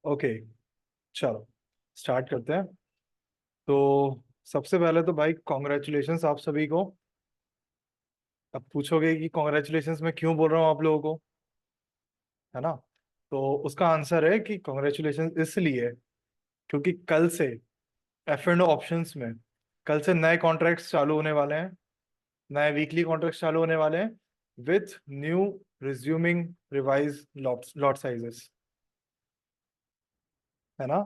Okay, चलो start करते हैं। तो सबसे पहले तो भाई कॉन्ग्रेचुलेशंस आप सभी को। अब पूछोगे कि कॉन्ग्रेचुलेशंस मैं क्यों बोल रहा हूँ आप लोगों को, है ना? तो उसका आंसर है कि कॉन्ग्रेचुलेशंस इसलिए क्योंकि कल से एफ एंड ऑप्शंस में कल से नए कॉन्ट्रैक्ट्स चालू होने वाले हैं। नए वीकली कॉन्ट्रैक्ट्स चालू होने वाले हैं with new resuming revise lot sizes, है ना?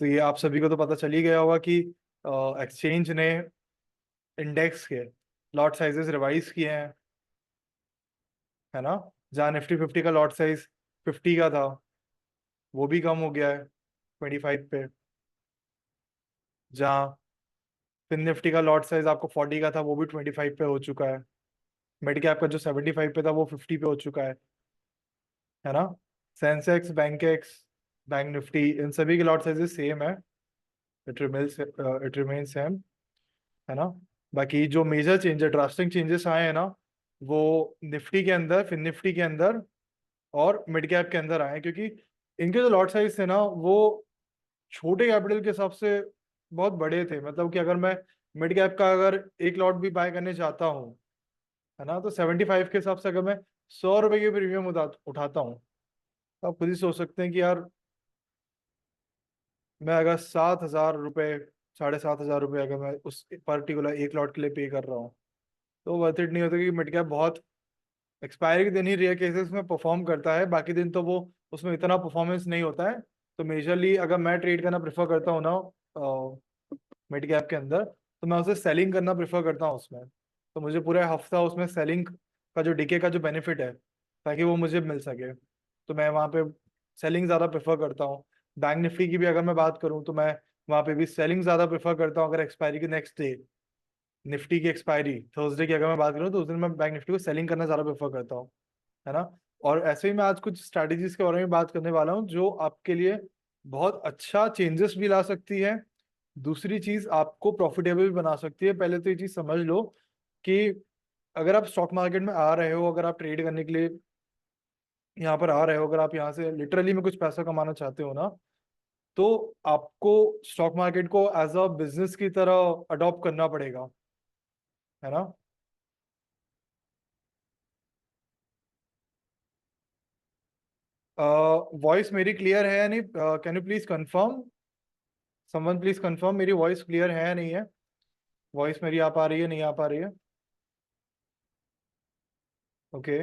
तो ये आप सभी को तो पता चल ही गया होगा कि एक्सचेंज ने इंडेक्स के लॉट साइजेस रिवाइज किए हैं, है ना? जहाँ निफ्टी 50 का लॉट साइज 50 का था, वो भी कम हो गया है 25 पे। जहाँ फिन निफ्टी का लॉट साइज आपको 40 का था, वो भी 25 पे हो चुका है। मिड कैप का जो 75 पे था, वो 50 पे हो चुका है ना? सेंसेक्स, बैंक निफ्टी, इन सभी के लॉट साइजेस सेम है। इट रिमेन सेम, है ना? बाकी जो मेजर चेंजेस, ड्रास्टिक चेंजेस आए हैं ना, वो निफ्टी के अंदर, फिन निफ्टी के अंदर और मिड कैप के अंदर आए हैं, क्योंकि इनके जो लॉट साइज थे ना, वो छोटे कैपिटल के हिसाब से बहुत बड़े थे। मतलब कि अगर मैं मिड कैप का अगर एक लॉट भी बाय करने चाहता हूँ, है ना, तो 75 के हिसाब से अगर मैं 100 रुपए की प्रीमियम उठाता हूँ, तो आप खुद ही सोच सकते हैं कि यार, मैं अगर 7,000 रुपये, 7,500 रुपये अगर मैं उस पर्टिकुलर एक लॉट के लिए पे कर रहा हूँ, तो वर्थ इट नहीं होता। कि मिड कैप बहुत एक्सपायरी के दिन ही रेयर केसेस में परफॉर्म करता है, बाकी दिन तो वो उसमें इतना परफॉर्मेंस नहीं होता है। तो मेजरली अगर मैं ट्रेड करना प्रेफर करता हूँ ना मिड कैप के अंदर, तो मैं उसे सेलिंग करना प्रेफर करता हूँ उसमें। तो मुझे पूरा हफ्ता उसमें सेलिंग का जो डीके का जो बेनिफिट है, ताकि वो मुझे मिल सके, तो मैं वहाँ पे सेलिंग ज़्यादा प्रेफर करता हूँ। बैंक निफ्टी की भी अगर मैं बात करूँ, तो मैं वहाँ पे भी सेलिंग ज़्यादा प्रेफर करता हूँ। अगर एक्सपायरी के नेक्स्ट डे निफ्टी की एक्सपायरी थर्सडे की अगर मैं बात करूँ, तो उस दिन मैं बैंक निफ्टी को सेलिंग करना ज़्यादा प्रेफर करता हूँ, है ना? और ऐसे ही मैं आज कुछ स्ट्रैटेजीज के बारे में बात करने वाला हूँ, जो आपके लिए बहुत अच्छा चेंजेस भी ला सकती है। दूसरी चीज, आपको प्रॉफिटेबल भी बना सकती है। पहले तो ये चीज समझ लो कि अगर आप स्टॉक मार्केट में आ रहे हो, अगर आप ट्रेड करने के लिए यहाँ पर आ रहे हो, अगर आप यहाँ से लिटरली में कुछ पैसा कमाना चाहते हो ना, तो आपको स्टॉक मार्केट को एज अ बिजनेस की तरह अडॉप्ट करना पड़ेगा, है ना? वॉइस मेरी क्लियर है या नहीं? Can you please confirm? Someone please confirm, मेरी वॉइस क्लियर है या नहीं है? वॉइस मेरी आ पा रही है, नहीं आ पा रही है? ओके,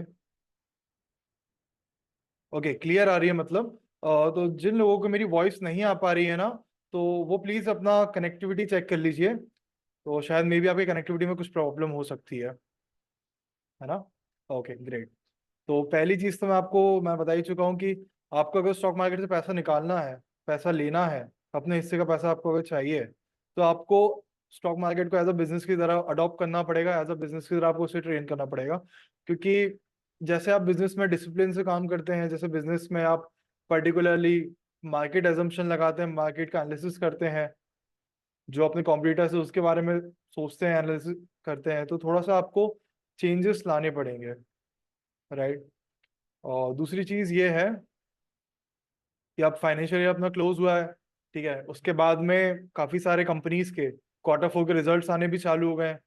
ओके, क्लियर आ रही है मतलब। तो जिन लोगों को मेरी वॉइस नहीं आ पा रही है ना, तो वो प्लीज अपना कनेक्टिविटी चेक कर लीजिए। तो शायद मे बी आपकी कनेक्टिविटी में कुछ प्रॉब्लम हो सकती है ना? Okay, great. तो पहली चीज तो मैं बता ही चुका हूँ कि आपको अगर स्टॉक मार्केट से पैसा निकालना है, पैसा लेना है, अपने हिस्से का पैसा आपको अगर चाहिए, तो आपको स्टॉक मार्केट को एज अ बिजनेस की तरह अडॉप्ट करना पड़ेगा। एज अ बिजनेस की तरह आपको उसे ट्रेन करना पड़ेगा। क्योंकि जैसे आप बिजनेस में डिसिप्लिन से काम करते हैं, जैसे बिजनेस में आप पर्टिकुलरली मार्केट एजम्पशन लगाते हैं, मार्केट का एनालिसिस करते हैं, जो अपने कॉम्पिटिटर्स है उसके बारे में सोचते हैं, एनालिसिस करते हैं, तो थोड़ा सा आपको चेंजेस लाने पड़ेंगे, राइट? और दूसरी चीज ये है कि अब फाइनेंशियल ईयर अपना क्लोज हुआ है, ठीक है, उसके बाद में काफी सारे कंपनीज के क्वार्टर फोर के रिजल्ट्स आने भी चालू हो गए हैं।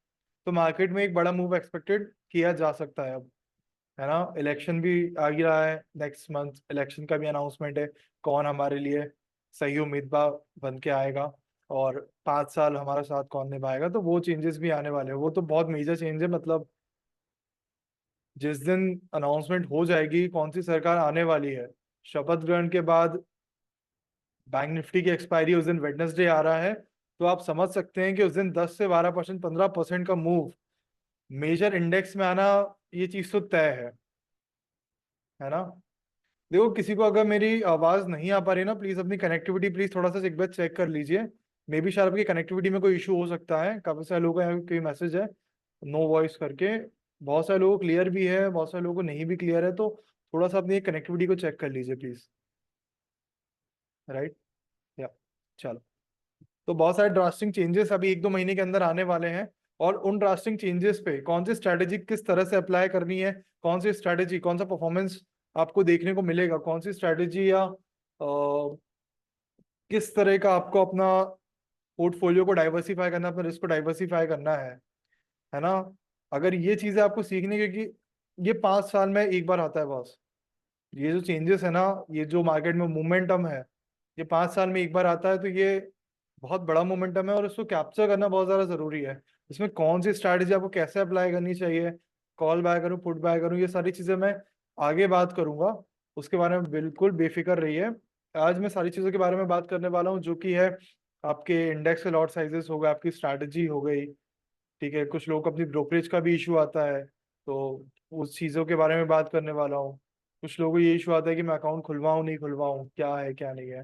तो मार्केट में एक बड़ा मूव एक्सपेक्टेड किया जा सकता है अब, है ना? इलेक्शन भी आ ही रहा है, नेक्स्ट मंथ इलेक्शन का भी अनाउंसमेंट है, कौन हमारे लिए सही उम्मीदवार बन के आएगा, और 5 साल हमारा साथ कौन निभाएगा। तो वो चेंजेस भी आने वाले हैं, वो तो बहुत मेजर चेंज है। मतलब जिस दिन अनाउंसमेंट हो जाएगी कौन सी सरकार आने वाली है, शपथ ग्रहण के बाद बैंक निफ्टी की एक्सपायरी उस दिन वेडनेसडे आ रहा है, तो आप समझ सकते हैं कि उस दिन 10 से 12%, 15% का मूव मेजर इंडेक्स में आना, ये चीज तो तय है ना? देखो, किसी को अगर मेरी आवाज नहीं आ पा रही ना, प्लीज अपनी कनेक्टिविटी प्लीज थोड़ा सा एक बार चेक कर लीजिए। मे बी शायद आपकी कनेक्टिविटी में कोई इशू हो सकता है। काफी सारे लोगों का कोई मैसेज है नो वॉइस करके, बहुत सारे लोगों को क्लियर भी है, बहुत सारे लोगों को नहीं भी क्लियर है। तो थोड़ा सा अपनी कनेक्टिविटी को चेक कर लीजिए प्लीज, राइट? या, चलो। तो बहुत सारे ड्रास्टिंग चेंजेस अभी 1-2 महीने के अंदर आने वाले हैं। और उन ड्रास्टिंग चेंजेस पे कौन सी स्ट्रैटेजी किस तरह से अप्लाई करनी है, कौन सी स्ट्रैटेजी, कौन सा परफॉर्मेंस आपको देखने को मिलेगा, कौन सी स्ट्रैटेजी या किस तरह का आपको अपना पोर्टफोलियो को डाइवर्सिफाई करना, अपना रिस्क को डाइवर्सिफाई करना है ना। अगर ये चीजें आपको सीखने, क्योंकि ये 5 साल में एक बार आता है बॉस। ये जो चेंजेस है ना, ये जो मार्केट में मोमेंटम है, ये 5 साल में एक बार आता है, तो ये बहुत बड़ा मोमेंटम है और इसको कैप्चर करना बहुत ज्यादा जरूरी है। इसमें कौन सी स्ट्रैटेजी आपको कैसे अप्लाई करनी चाहिए, कॉल बाय करूं पुट बाय करूं, ये सारी चीजें मैं आगे बात करूंगा। उसके बारे में बिल्कुल बेफिक्र रहिए। आज मैं सारी चीजों के बारे में बात करने वाला हूँ, जो कि है आपके इंडेक्स के लॉट साइजेस हो गए, आपकी स्ट्रैटेजी हो गई। ठीक है, कुछ लोगों को अपनी ब्रोकरेज का भी इशू आता है, तो उस चीज़ों के बारे में बात करने वाला हूँ। कुछ लोगों को ये इशू आता है कि मैं अकाउंट खुलवाऊँ नहीं खुलवाऊँ, क्या है क्या नहीं है,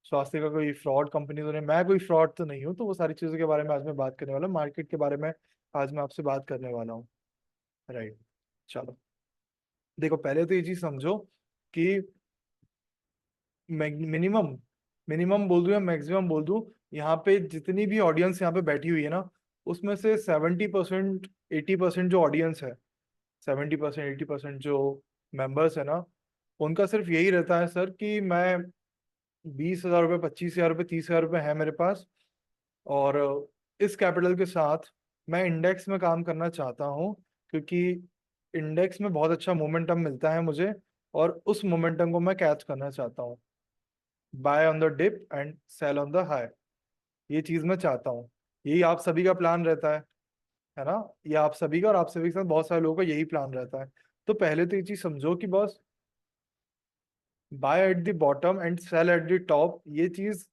स्वास्थ्य का कोई फ्रॉड कंपनी तो नहीं, मैं कोई फ्रॉड तो नहीं हूँ। तो वो सारी चीज़ों के बारे में आज मैं बात करने वाला हूँ, मार्केट के बारे में आज मैं आपसे बात करने वाला हूँ। राइट, चलो। देखो, पहले तो ये चीज़ समझो कि मिनिमम मिनिमम बोल दूं या मैक्सिमम बोल दूं, यहाँ पे जितनी भी ऑडियंस यहाँ पे बैठी हुई है ना, उसमें से 70% 80% जो ऑडियंस है, 70% 80% जो मेंबर्स है ना, उनका सिर्फ यही रहता है सर कि मैं 20,000 रुपये, 25,000 रुपये, 30,000 रुपये है मेरे पास, और इस कैपिटल के साथ मैं इंडेक्स में काम करना चाहता हूँ, क्योंकि इंडेक्स में बहुत अच्छा मोमेंटम मिलता है मुझे, और उस मोमेंटम को मैं कैच करना चाहता हूँ। Buy on the dip and sell on the high, ये चीज मैं चाहता हूँ। यही आप सभी का प्लान रहता है ना। ये आप सभी का और आप सभी के साथ बहुत सारे लोगों का यही प्लान रहता है। तो पहले तो ये चीज समझो कि boss, buy at the bottom and sell at the top, ये चीज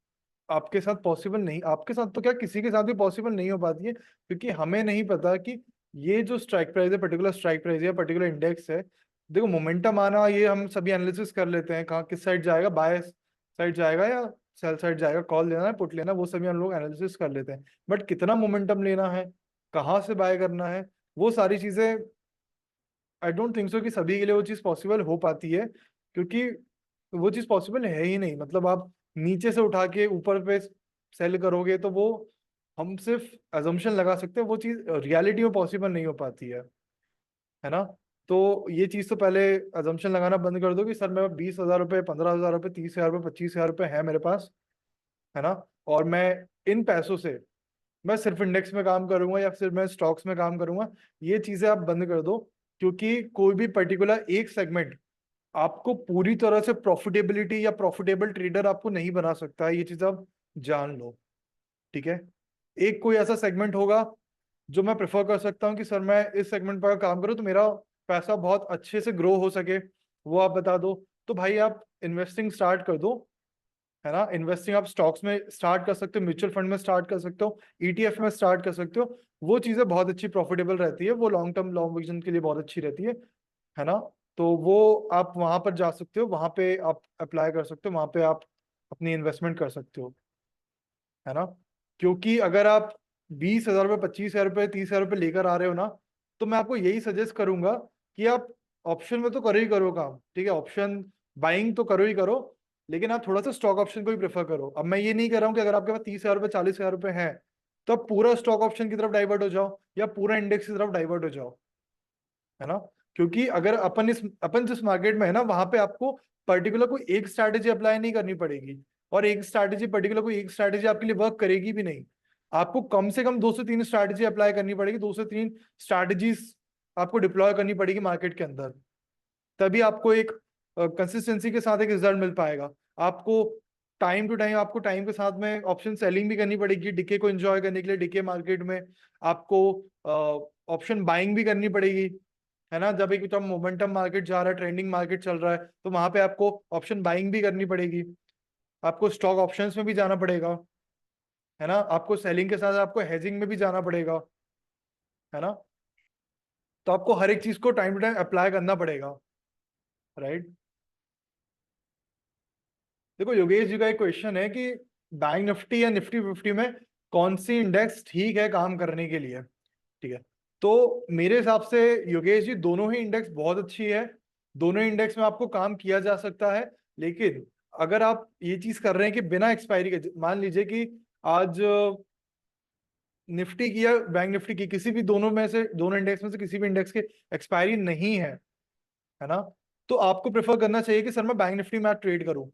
आपके साथ पॉसिबल नहीं, आपके साथ तो क्या किसी के साथ भी पॉसिबल नहीं हो पाती है, क्योंकि हमें नहीं पता कि ये जो स्ट्राइक प्राइस है, पर्टिकुलर स्ट्राइक प्राइस है, पर्टिकुलर इंडेक्स है। देखो, मोमेंटम आना ये हम सभी एनालिसिस कर लेते हैं, कहाँ किस साइड जाएगा, बाय साइड जाएगा या सेल साइड जाएगा, कॉल लेना है पुट लेना है, वो सभी हम लोग एनालिसिस कर लेते हैं। बट कितना मोमेंटम लेना है, कहाँ से बाय करना है, वो सारी चीजें आई डोंट थिंक सो कि सभी के लिए वो चीज़ पॉसिबल हो पाती है, क्योंकि वो चीज़ पॉसिबल है ही नहीं। मतलब आप नीचे से उठा के ऊपर पे सेल करोगे तो वो हम सिर्फ अजम्पशन लगा सकते हैं, वो चीज़ रियलिटी में पॉसिबल नहीं हो पाती है ना। तो ये चीज़ तो पहले अजम्पशन लगाना बंद कर दो कि सर मैं 20,000 रुपये, 15,000 रुपये, 30,000 रुपये, 25,000 रुपये है मेरे पास, है ना, और मैं इन पैसों से मैं सिर्फ इंडेक्स में काम करूंगा या फिर मैं स्टॉक्स में काम करूंगा। ये चीजें आप बंद कर दो, क्योंकि कोई भी पर्टिकुलर एक सेगमेंट आपको पूरी तरह से प्रॉफिटेबिलिटी या प्रॉफिटेबल ट्रेडर आपको नहीं बना सकता है, ये चीज आप जान लो। ठीक है, एक कोई ऐसा सेगमेंट होगा जो मैं प्रेफर कर सकता हूँ कि सर मैं इस सेगमेंट पर काम करूँ तो मेरा पैसा बहुत अच्छे से ग्रो हो सके, वो आप बता दो। तो भाई आप इन्वेस्टिंग स्टार्ट कर दो, है ना। इन्वेस्टिंग आप स्टॉक्स में स्टार्ट कर सकते हो, म्यूचुअल फंड में स्टार्ट कर सकते हो, ईटीएफ में स्टार्ट कर सकते हो। वो चीजें बहुत अच्छी प्रॉफिटेबल रहती है, वो लॉन्ग टर्म लॉन्ग विजन के लिए बहुत अच्छी रहती है ना। तो वो आप वहां पर जा सकते हो, वहां पे आप अप्लाई कर सकते हो, वहां पे आप अपनी इन्वेस्टमेंट कर सकते हो, है ना। क्योंकि अगर आप 20,000 रुपये, 25,000 रुपये, 30,000 रुपये लेकर आ रहे हो ना, तो मैं आपको यही सजेस्ट करूंगा कि आप ऑप्शन में तो करो ही करो काम, ठीक है, ऑप्शन बाइंग तो करो ही करो, लेकिन आप थोड़ा सा स्टॉक ऑप्शन को भी प्रेफर करो। अब मैं ये नहीं कर रहा हूँ कि अगर आपके पास 30,000 रुपये, 40,000 रुपये है, तो आप पूरा स्टॉक ऑप्शन की तरफ डाइवर्ट हो जाओ या पूरा इंडेक्स की तरफ डाइवर्ट हो जाओ, है ना। क्योंकि अगर अपन जिस मार्केट में है ना, वहां पे आपको पर्टिकुलर कोई एक स्ट्रैटेजी अप्लाई नहीं करनी पड़ेगी, और एक स्ट्रैटेजी पर्टिकुलर कोई एक स्ट्रैटेजी आपके लिए वर्क करेगी भी नहीं। आपको कम से कम 2 से 3 स्ट्रैटेजी अप्लाई करनी पड़ेगी, 2 से 3 स्ट्रैटेजीज आपको डिप्लॉय करनी पड़ेगी मार्केट के अंदर, तभी आपको एक कंसिस्टेंसी के साथ एक रिजल्ट मिल पाएगा। आपको टाइम टू टाइम, आपको टाइम के साथ में ऑप्शन सेलिंग भी करनी पड़ेगी, डिके को एंजॉय करने के लिए, डिके मार्केट में आपको ऑप्शन बाइंग भी करनी पड़ेगी, है ना। जब एक जब मोमेंटम मार्केट जा रहा है, ट्रेंडिंग मार्केट चल रहा है, तो वहां पे आपको ऑप्शन बाइंग भी करनी पड़ेगी, आपको स्टॉक ऑप्शंस में भी जाना पड़ेगा, है ना। आपको सेलिंग के साथ आपको हेजिंग में भी जाना पड़ेगा, है ना। तो आपको हर एक चीज को टाइम टू टाइम अप्लाई करना पड़ेगा, राइट। देखो, योगेश जी का एक क्वेश्चन है कि बैंक निफ्टी या निफ्टी 50 में कौन सी इंडेक्स ठीक है काम करने के लिए। ठीक है, तो मेरे हिसाब से योगेश जी, दोनों ही इंडेक्स बहुत अच्छी है, दोनों इंडेक्स में आपको काम किया जा सकता है। लेकिन अगर आप ये चीज कर रहे हैं कि बिना एक्सपायरी के, मान लीजिए कि आज निफ्टी की या बैंक निफ्टी की, किसी भी दोनों में से, दोनों इंडेक्स में से किसी भी इंडेक्स के एक्सपायरी नहीं है ना, तो आपको प्रेफर करना चाहिए कि सर मैं बैंक निफ्टी में आज ट्रेड करूं।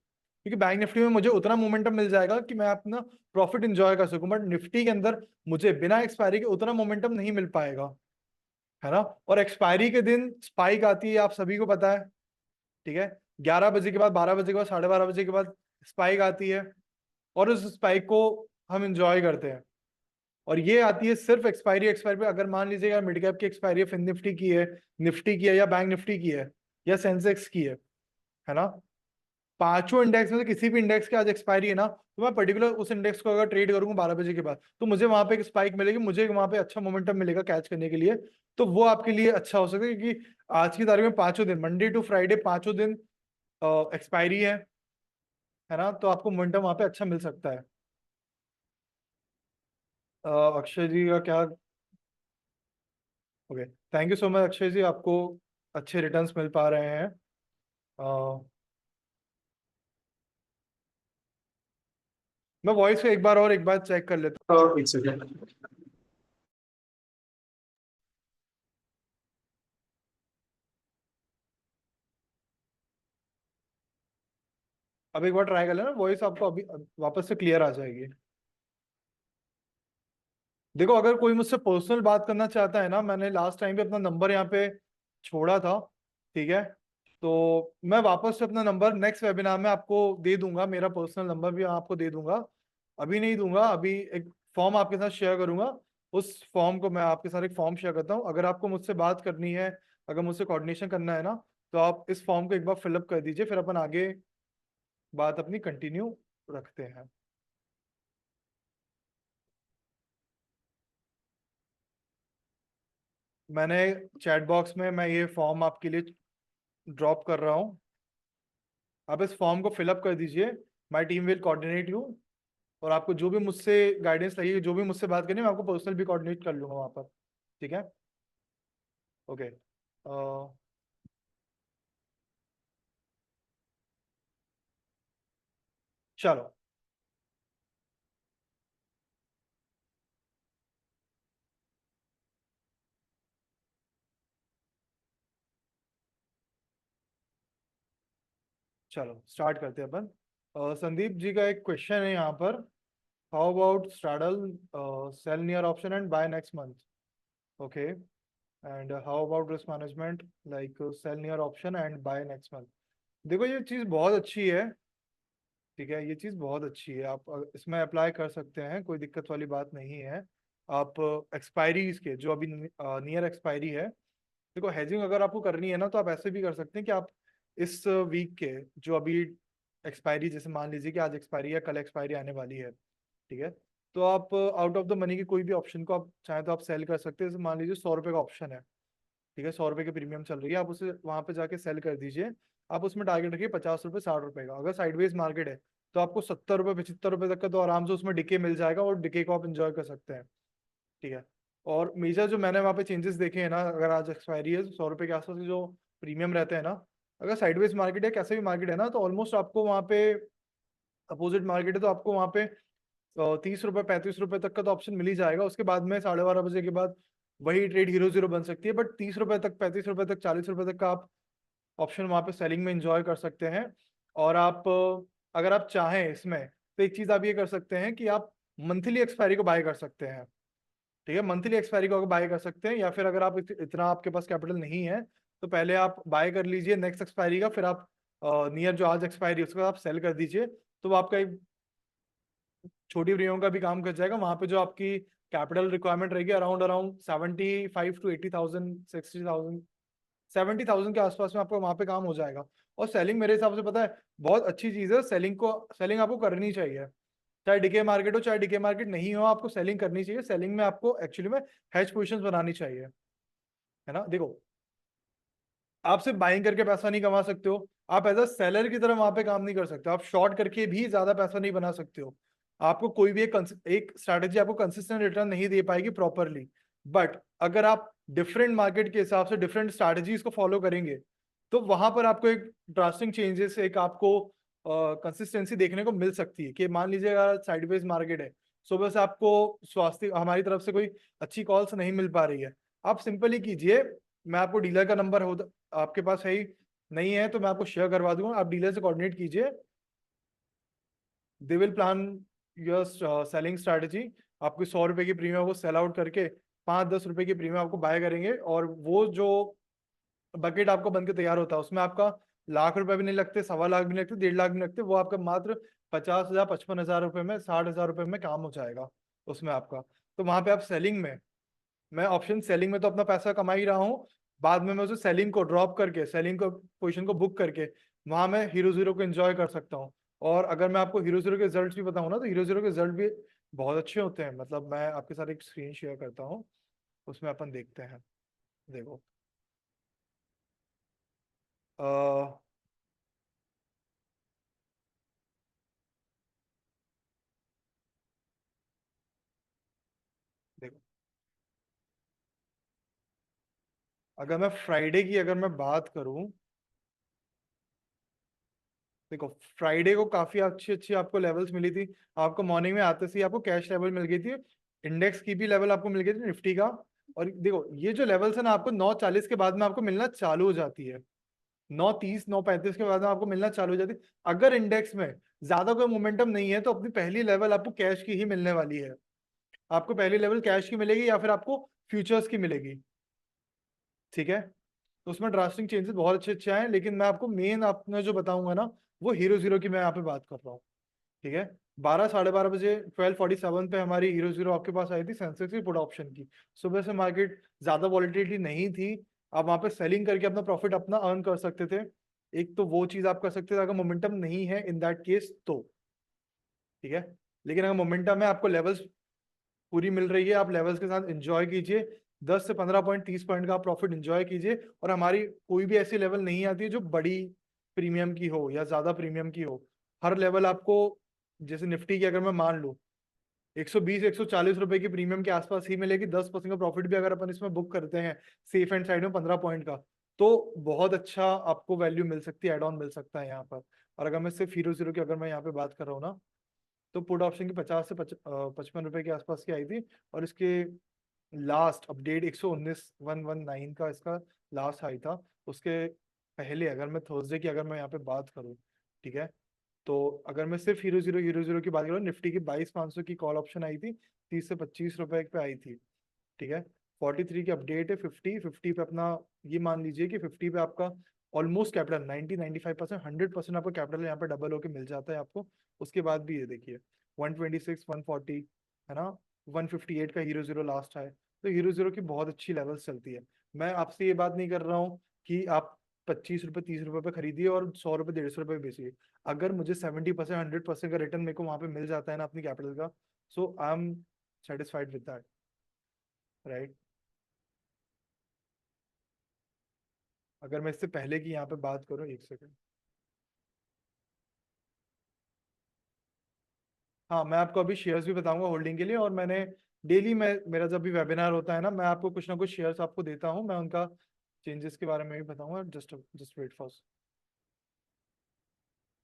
क्योंकि बैंक निफ्टी में मुझे उतना मोमेंटम मिल जाएगा कि मैं अपना प्रॉफिट इंजॉय कर सकूं, बट निफ्टी के अंदर मुझे बिना एक्सपायरी के उतना मोमेंटम नहीं मिल पाएगा, है ना। और एक्सपायरी के दिन स्पाइक आती है, आप सभी को पता है, ठीक है। 11 बजे के बाद, 12 बजे के बाद, 12:30 बजे के बाद स्पाइक आती है, और उस स्पाइक को हम इंजॉय करते हैं। और ये आती है सिर्फ एक्सपायरी एक्सपायरी पे। अगर मान लीजिएगा मिड कैप की एक्सपायरी फिन निफ्टी की है या बैंक निफ्टी की है या सेंसेक्स की है ना, पांचों इंडेक्स में से किसी भी इंडेक्स की आज एक्सपायरी है ना, तो मैं पर्टिकुलर उस इंडेक्स को अगर ट्रेड करूंगा 12 बजे के बाद, तो मुझे वहां पे एक स्पाइक मिलेगी, मुझे वहां पे अच्छा मोमेंटम मिलेगा कैच करने के लिए। तो वो आपके लिए अच्छा हो सकता है, क्योंकि आज की तारीख में पांचों दिन, मंडे टू फ्राइडे पांचों दिन एक्सपायरी है ना, तो आपको मोमेंटम वहां पे अच्छा मिल सकता है। अक्षय जी का क्या, okay, thank you so much Akshay ji, आपको अच्छे रिटर्न्स मिल पा रहे हैं। मैं वॉइस को एक बार चेक कर लेता हूँ, एक सेकेंड। अब एक बार ट्राई कर लेना, वॉइस आपको अभी वापस से क्लियर आ जाएगी। देखो, अगर कोई मुझसे पर्सनल बात करना चाहता है ना, मैंने लास्ट टाइम भी अपना नंबर यहाँ पे छोड़ा था, ठीक है। तो मैं वापस से अपना नंबर नेक्स्ट वेबिनार में आपको दे दूंगा, मेरा पर्सनल नंबर भी आपको दे दूंगा। अभी नहीं दूंगा, अभी एक फॉर्म आपके साथ शेयर करूंगा। उस फॉर्म को मैं आपके साथ एक फॉर्म शेयर करता हूँ, अगर आपको मुझसे बात करनी है, अगर मुझसे कोऑर्डिनेशन करना है ना, तो आप इस फॉर्म को एक बार फिलअप कर दीजिए, फिर अपन आगे बात अपनी कंटिन्यू रखते हैं। मैंने चैट बॉक्स में मैं ये फॉर्म आपके लिए ड्रॉप कर रहा हूँ, आप इस फॉर्म को फिलअप कर दीजिए। My team will coordinate you, और आपको जो भी मुझसे गाइडेंस लगेगी, जो भी मुझसे बात करनी है, मैं आपको पर्सनल भी कोऑर्डिनेट कर लूंगा वहाँ पर, ठीक है। ओके, चलो, चलो स्टार्ट करते हैं अपन। संदीप जी का एक क्वेश्चन है यहाँ पर, how about straddle sell near option and buy next month, okay, and how about risk management like sell near option and buy next month. देखो, ये चीज़ बहुत अच्छी है, ठीक है, ये चीज़ बहुत अच्छी है, आप इसमें अप्लाई कर सकते हैं, कोई दिक्कत वाली बात नहीं है। आप एक्सपायरीज के जो अभी नियर एक्सपायरी है, देखो हेजिंग अगर आपको करनी है ना, तो आप ऐसे भी कर सकते हैं कि आप इस वीक के जो अभी एक्सपायरी, जैसे मान लीजिए कि आज एक्सपायरी है, कल एक्सपायरी आने वाली है, ठीक है, तो आप आउट ऑफ द मनी की कोई भी ऑप्शन को आप चाहे तो आप सेल कर सकते हैं। जैसे मान लीजिए 100 रुपये का ऑप्शन है, ठीक है, 100 रुपये की प्रीमियम चल रही है, आप उसे वहां पे जाके सेल कर दीजिए। आप उसमें टारगेट रखिए 50 रुपये 60 रुपये का, अगर साइडवेज मार्केट है तो आपको 70 रुपये 75 रुपये तक का तो आराम से उसमें डिके मिल जाएगा, और डिके को आप इंजॉय कर सकते हैं, ठीक है। और मेजर जो मैंने वहाँ पे चेंजेस देखे हैं ना, अगर आज एक्सपायरी है, 100 रुपये के आसपास के जो प्रीमियम रहते हैं ना, अगर साइडवेज मार्केट है, कैसे भी मार्केट है ना, तो ऑलमोस्ट आपको वहाँ पे अपोजिट मार्केट है तो आपको वहाँ पे 30 रुपये 35 रुपये तक का तो ऑप्शन मिल ही जाएगा। उसके बाद में 12:30 बजे के बाद वही ट्रेड हीरो जीरो बन सकती है, बट 30 रुपये तक 35 रुपये तक 40 रुपये तक का आप ऑप्शन वहाँ पे सेलिंग में इंजॉय कर सकते हैं। और आप अगर आप चाहें इसमें, तो एक चीज़ आप ये कर सकते हैं कि आप मंथली एक्सपायरी को बाय कर सकते हैं, ठीक है, मंथली एक्सपायरी को बाय कर सकते हैं। या फिर अगर आप इतना आपके पास कैपिटल नहीं है, तो पहले आप बाय कर लीजिए नेक्स्ट एक्सपायरी का, फिर आप नियर जो आज एक्सपायरी है उसको आप सेल कर दीजिए, तो वो आपका एक छोटी प्रीमियम का भी काम कर जाएगा। वहां पे जो आपकी कैपिटल रिक्वायरमेंट रहेगी अराउंड अराउंड 75 to 80,000 60,000 70,000 के आसपास में आपका वहां पे काम हो जाएगा। और सेलिंग मेरे हिसाब से पता है बहुत अच्छी चीज है, सेलिंग आपको करनी चाहिए, चाहे डीके मार्केट हो चाहे डीके मार्केट नहीं हो, आपको सेलिंग करनी चाहिए। सेलिंग में आपको एक्चुअली में हेज पोजीशंस बनानी चाहिए, है ना। देखो, आप सिर्फ बाइंग करके पैसा नहीं कमा सकते हो, आप एज अ सेलर की तरह वहां पे काम नहीं कर सकते, आप शॉर्ट करके भी ज्यादा पैसा नहीं बना सकते हो। आपको कोई भी एक स्ट्रैटेजी आपको कंसिस्टेंट रिटर्न नहीं दे पाएगी प्रॉपरली, बट अगर आप डिफरेंट मार्केट के हिसाब से डिफरेंट स्ट्रैटेजीज को फॉलो करेंगे, तो वहां पर आपको एक ड्रास्टिक चेंजेस, एक आपको कंसिस्टेंसी देखने को मिल सकती है। कि मान लीजिए अगर साइडवेज मार्केट है, सुबह से आपको स्वास्थ्य हमारी तरफ से कोई अच्छी कॉल्स नहीं मिल पा रही है, आप सिंपली कीजिए, मैं आपको डीलर का नंबर हो आपके पास है ही नहीं है तो मैं आपको शेयर करवा दूंगा, आप डीलर से कोऑर्डिनेट कीजिए, they will plan your selling strategy. आपकी 100 रुपए की प्रीमियम को सेल आउट करके 5-10 रुपए की प्रीमियम आपको बाय करेंगे, और वो जो बकेट आपको बन के तैयार होता है उसमें आपका लाख रुपए भी नहीं लगते, 1.25 लाख भी नहीं लगते, 1.5 लाख भी नहीं लगते, वो आपका मात्र 50,000 55,000 रुपए में, 60,000 रुपए में काम हो जाएगा उसमें आपका। तो वहां पे आप सेलिंग में, मैं ऑप्शन सेलिंग में तो अपना पैसा कमा ही रहा हूँ, बाद में मैं उसे सेलिंग को ड्रॉप करके, सेलिंग को पोजीशन को बुक करके वहां मैं हीरो जीरो को एंजॉय कर सकता हूँ। और अगर मैं आपको हीरो जीरो के रिजल्ट भी बताऊँ ना, तो हीरो जीरो के रिजल्ट भी बहुत अच्छे होते हैं। मतलब मैं आपके साथ एक स्क्रीन शेयर करता हूँ, उसमें अपन देखते हैं। देखो, अ, देखो, अगर मैं फ्राइडे की अगर मैं बात करूं, देखो फ्राइडे को काफी अच्छी अच्छी आपको लेवल्स मिली थी। आपको मॉर्निंग में आते से ही आपको कैश लेवल मिल गई थी, इंडेक्स की भी लेवल आपको मिल गई थी निफ्टी का। और देखो ये जो लेवल्स है ना, आपको 9:40 के बाद में आपको मिलना चालू हो जाती है, 9:30 9:35 के बाद में आपको मिलना चालू हो जाती है। अगर इंडेक्स में ज्यादा कोई मोमेंटम नहीं है तो अपनी पहली लेवल आपको कैश की ही मिलने वाली है। आपको पहली लेवल कैश की मिलेगी या फिर आपको फ्यूचर्स की मिलेगी। ठीक है, तो उसमें ड्रास्टिक चेंजेस बहुत अच्छे अच्छे आए हैं, लेकिन मैं आपको मेन आपने जो बताऊंगा ना, वो हीरो जीरो की मैं यहाँ पे बात कर रहा हूँ। ठीक है, 12 साढ़े 12 बजे 12:47 पे हमारी हीरो जीरो आपके पास आई थी, सेंसेक्स की पुट ऑप्शन की। सुबह से मार्केट ज्यादा वॉलिटिलिटी नहीं थी, आप वहां पे सेलिंग करके अपना प्रॉफिट अपना अर्न कर सकते थे। एक तो वो चीज आप कर सकते थे, अगर मोमेंटम नहीं है इन दैट केस तो। ठीक है, लेकिन अगर मोमेंटम है, आपको लेवल्स पूरी मिल रही है, आप लेवल्स के साथ एंजॉय कीजिए। 10 से 15 पॉइंट, 30 पॉइंट का आप प्रॉफिट एंजॉय कीजिए। और हमारी कोई भी ऐसी लेवल नहीं आती है जो बड़ी प्रीमियम की हो या ज्यादा प्रीमियम की हो। हर लेवल आपको, जैसे निफ्टी की अगर मैं मान लूं, 120 140 रुपए की प्रीमियम के आसपास ही मिलेगी। 10% का प्रॉफिट भी अगर अपन इसमें बुक करते हैं सेफ एंड साइड में 15 पॉइंट का, तो बहुत अच्छा आपको वैल्यू मिल सकती है, एड ऑन मिल सकता है यहाँ पर। और अगर मैं सिर्फ हीरो जीरो की अगर मैं यहाँ पे बात कर रहा हूँ ना, तो पुट ऑप्शन की 50 से 55 रुपए के आसपास की आई थी। और इसके लास्ट अपडेट 119 का इसका लास्ट हाई था। उसके पहले अगर मैं थर्सडे की अगर मैं यहाँ पे बात करूँ, ठीक है, तो अगर मैं सिर्फ हीरो जीरो की बात करूँ, निफ्टी की 22,500 की कॉल ऑप्शन आई थी, 30 से 25 रुपए पे आई थी। ठीक है, 43 की अपडेट है, 50 पे अपना ये मान लीजिए कि 50 पे आपका ऑलमोस्ट कैपिटल 90 95%, 100% आपका कैपिटल यहाँ पे डबल होके मिल जाता है आपको। उसके बाद भी ये देखिए, 126 140 है ना, 158 का हीरो जीरो लास्ट है। तो हीरो जीरो की बहुत अच्छी लेवल्स चलती है। मैं आपसे ये बात नहीं कर रहा हूँ कि आप 25 रुपए 30 रुपए पे खरीदिए और 100 रुपए 150 रुपए बेचिए। अगर मुझे 70% 100% का रिटर्न मेरे को वहां पे मिल जाता है ना अपनी कैपिटल का, so I am satisfied with that, right. अगर मैं इससे पहले की यहाँ पे बात करूँ, एक सेकंड। हाँ, मैं आपको अभी शेयर्स भी बताऊंगा होल्डिंग के लिए। और मैंने डेली मैं, मेरा जब भी वेबिनार होता है ना, मैं आपको कुछ ना कुछ शेयर्स आपको देता हूँ, मैं उनका चेंजेस के बारे में भी बताऊंगा। Just just wait for.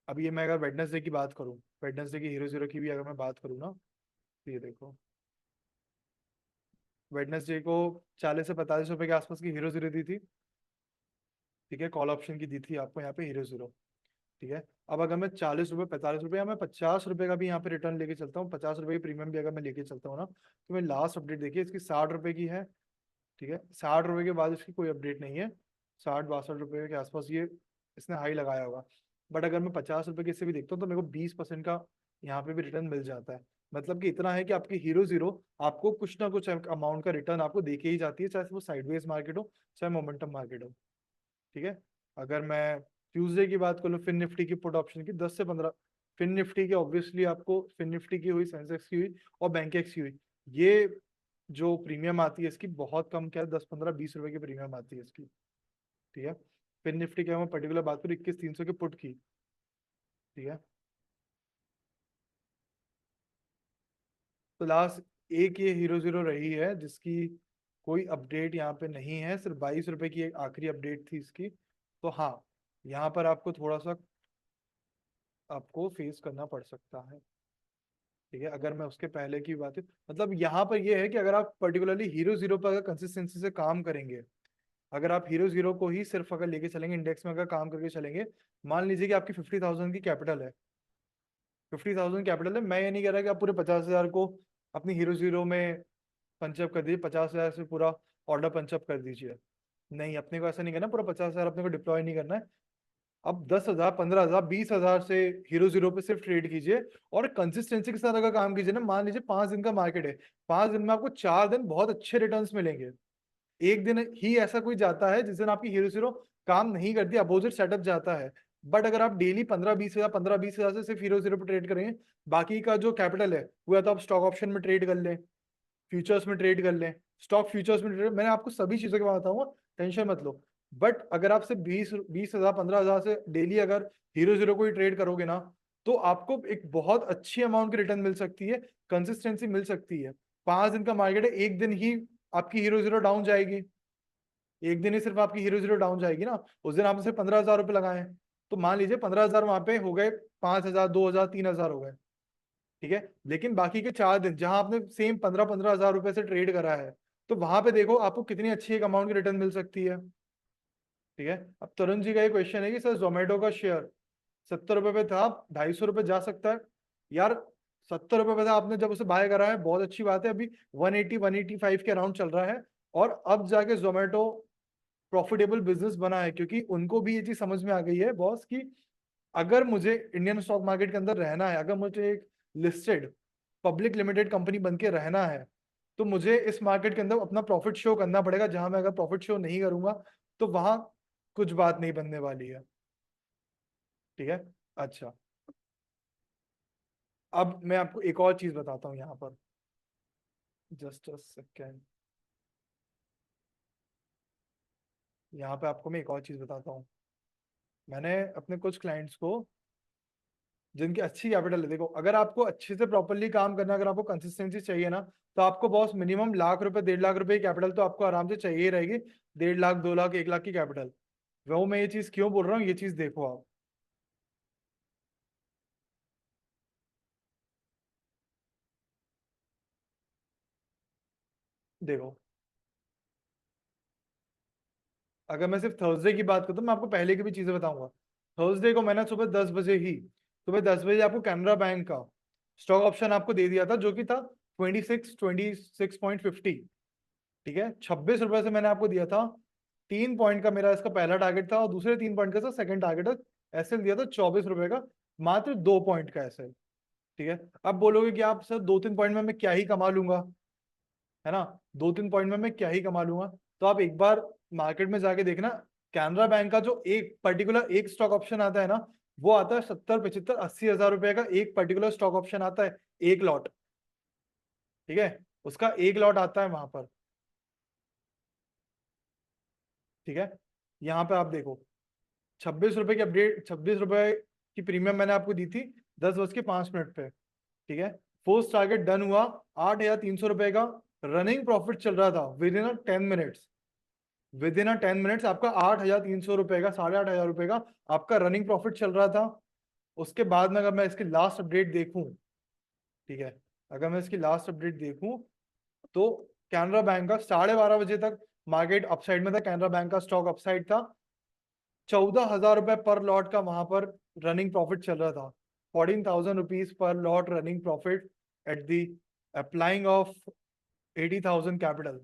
अभी ये मैं अगर वेडनेसडे की बात करूँ, वेडनेसडे की हीरो जीरो की भी अगर मैं बात करूँ ना, तो ये देखो, वेडनेसडे को 40 से 45 रुपए के आसपास की हीरो जीरो दी थी। ठीक है, कॉल ऑप्शन की दी थी आपको यहाँ पे हीरो जीरो। ठीक है, अब अगर मैं 40 रुपए 45 रुपए या मैं 50 रुपए का भी यहाँ पे रिटर्न लेके चलता हूँ, 50 रुपए की प्रीमियम भी अगर मैं लेके चलता हूँ ना, तो मैं लास्ट अपडेट देखिए इसकी 60 रुपए की है। ठीक है, 60 रुपए के बाद इसकी कोई अपडेट नहीं है। 60 62 रुपए के आसपास ये इसने हाई लगाया होगा। बट अगर मैं 50 रुपए की से भी देखता हूँ, तो मेरे को 20% का यहाँ पे भी रिटर्न मिल जाता है। मतलब कि इतना है कि आपकी हीरो जीरो आपको कुछ ना कुछ अमाउंट का रिटर्न आपको देके ही जाती है, चाहे वो साइडवेज मार्केट हो चाहे मोमेंटम मार्केट हो। ठीक है, अगर मैं ट्यूसडे की बात करूँ, फिन निफ्टी की पुट ऑप्शन की 10 से 15, फिन निफ्टी की ऑब्वियसली आपको, फिन निफ्टी की हुई, सेंसेक्स की हुई और बैंक एक्स की हुई, ये जो प्रीमियम आती है इसकी बहुत कम, क्या है, 10 15 20 रुपए की प्रीमियम आती है इसकी। ठीक है, फिन निफ्टी की मैं पर्टिकुलर बात करूँ 21 300 की पुट की। ठीक है, तो लास्ट एक ये हीरो जीरो रही है जिसकी कोई अपडेट यहाँ पे नहीं है, सिर्फ 22 रुपए की एक आखिरी अपडेट थी इसकी। तो हाँ, यहाँ पर आपको थोड़ा सा आपको फेस करना पड़ सकता है। ठीक है, अगर मैं उसके पहले की बात है, मतलब यहाँ पर ये है कि अगर आप पर्टिकुलरली हीरो जीरो पर अगर कंसिस्टेंसी से काम करेंगे, अगर आप हीरो जीरो को ही सिर्फ अगर लेके चलेंगे, इंडेक्स में अगर काम करके चलेंगे, मान लीजिए कि आपकी 50,000 की कैपिटल है। 50,000 कैपिटल है। मैं ये नहीं कह रहा कि आप पूरे 50,000 को अपनी हीरो जीरो में पंचअप कर दीजिए, 50,000 से पूरा ऑर्डर पंचअप कर दीजिए। नहीं, अपने को ऐसा नहीं करना, पूरा 50,000 अपने को डिप्लॉय नहीं करना है। अब 10,000, 15,000, 20,000 से हीरो जीरो पे सिर्फ ट्रेड कीजिए और कंसिस्टेंसी के साथ अगर काम कीजिए ना, मान लीजिए 5 दिन का मार्केट है, 5 दिन में आपको 4 दिन बहुत अच्छे रिटर्न्स मिलेंगे। एक दिन ही ऐसा कोई जाता है जिस दिन आपकी हीरो जीरो काम नहीं करती, अपोजिट सेटअप जाता है। बट अगर आप डेली 15-20 हजार से सिर्फ हीरो जीरो पे ट्रेड करेंगे, बाकी का जो कैपिटल है वो या तो आप स्टॉक ऑप्शन में ट्रेड कर लें, फ्यूचर्स में ट्रेड कर लें, स्टॉक फ्यूचर्स में ट्रेड, मैंने आपको सभी चीजों के बारे में बताऊंगा, टेंशन मत लो। बट अगर आप सिर्फ 20,000 15,000 से डेली अगर हीरो जीरो को ही ट्रेड करोगे ना, तो आपको एक बहुत अच्छी अमाउंट की रिटर्न मिल सकती है, कंसिस्टेंसी मिल सकती है। 5 दिन का मार्केट है, एक दिन ही आपकी हीरो जीरो डाउन जाएगी, एक दिन ही सिर्फ आपकी हीरो जीरो डाउन जाएगी ना, उस दिन आपने सिर्फ 15,000 रुपये लगाए हैं, तो मान लीजिए 15,000 वहां पे हो गए, 5,000, 2,000, 3,000 हो गए, ठीक है। लेकिन बाकी के 4 दिन जहां आपने सेम 15-15 हजार रुपए से ट्रेड करा है, तो वहां पे देखो आपको कितनी अच्छी एक अमाउंट की रिटर्न मिल सकती है, ठीक है। अब तरुण जी का ये क्वेश्चन है कि सर जोमेटो का शेयर 70 रुपए पे था, 250 रुपए जा सकता है। यार 70 रुपए पे था, आपने जब उसे बाय करा है बहुत अच्छी बात है, अभी 180-185 के अराउंड चल रहा है, और अब जाके जोमेटो प्रॉफिटेबल बिजनेस बना है, क्योंकि उनको भी ये चीज समझ में आ गई है बॉस की अगर मुझे इंडियन स्टॉक मार्केट के अंदर रहना है, अगर मुझे एक लिस्टेड पब्लिक लिमिटेड कंपनी बन के रहना है, तो मुझे इस मार्केट के अंदर अपना प्रॉफिट शो करना पड़ेगा। जहां मैं अगर प्रॉफिट शो नहीं करूंगा तो वहां कुछ बात नहीं बनने वाली है, ठीक है। अच्छा, अब मैं आपको एक और चीज बताता हूँ यहाँ पर, जस्ट अ सेकेंड। यहाँ पे आपको मैं एक और चीज बताता हूँ। मैंने अपने कुछ क्लाइंट्स को जिनकी अच्छी कैपिटल है, देखो अगर आपको अच्छे से प्रॉपरली काम करना है, अगर आपको कंसिस्टेंसी चाहिए ना, तो आपको बॉस मिनिमम लाख रुपए 1.5 लाख रुपए की कैपिटल तो आपको आराम से चाहिए ही रहेगी। 1.5 लाख, 2 लाख, 1 लाख की कैपिटल। वो मैं ये चीज क्यों बोल रहा हूँ, ये चीज देखो आप, देखो अगर मैं सिर्फ थर्सडे की बात करता हूँ, मैं आपको पहले की भी चीजें बताऊंगा। थर्सडे को मैंने सुबह 10 बजे आपको कैनरा बैंक का स्टॉक ऑप्शन आपको दे दिया था, जो कि था 26.50, ठीक है। 26 रुपए से मैंने आपको दिया था, 3 पॉइंट का मेरा इसका पहला टारगेट था, और दूसरे 3 पॉइंट का सेकंड टारगेट था। एसएल दिया था 24 रुपए का, मात्र 2 पॉइंट का एसएल, ठीक है। अब बोलोगे कि आप सर 2-3 पॉइंट में मैं क्या ही कमा लूंगा, है ना, 2-3 पॉइंट में मैं क्या ही कमा लूंगा, तो आप एक बार मार्केट में जाके देखना। कैनरा बैंक का जो एक पर्टिकुलर एक स्टॉक ऑप्शन आता है ना, वो आता है 70, 75, 80 हजार रुपए का एक पर्टिकुलर स्टॉक ऑप्शन आता है, एक लॉट, ठीक है। उसका एक लॉट आता है वहां पर, ठीक है। यहाँ पे आप देखो 26 रुपए की अपडेट, 26 रुपए की प्रीमियम मैंने आपको दी थी 10:05 पे, ठीक है। फर्स्ट टारगेट डन हुआ, 8,300 रुपए का रनिंग प्रॉफिट चल रहा था with in a 10 minutes. With in a 10 minutes आपका 8,300 रुपए का, 8,500 रुपए का आपका रनिंग प्रॉफिट चल रहा था। उसके बाद में अगर मैं इसकी लास्ट अपडेट देखूं, ठीक है, अगर मैं इसकी लास्ट अपडेट देखूं, तो कैनरा बैंक का 12:30 बजे तक मार्केट अपसाइड में था, कैनरा बैंक का स्टॉक अपसाइड था, 14,000 रुपए पर लॉट का वहां पर रनिंग प्रॉफिट चल रहा था। 14,000 rupees per lot running profit at the applying of 80,000 capital.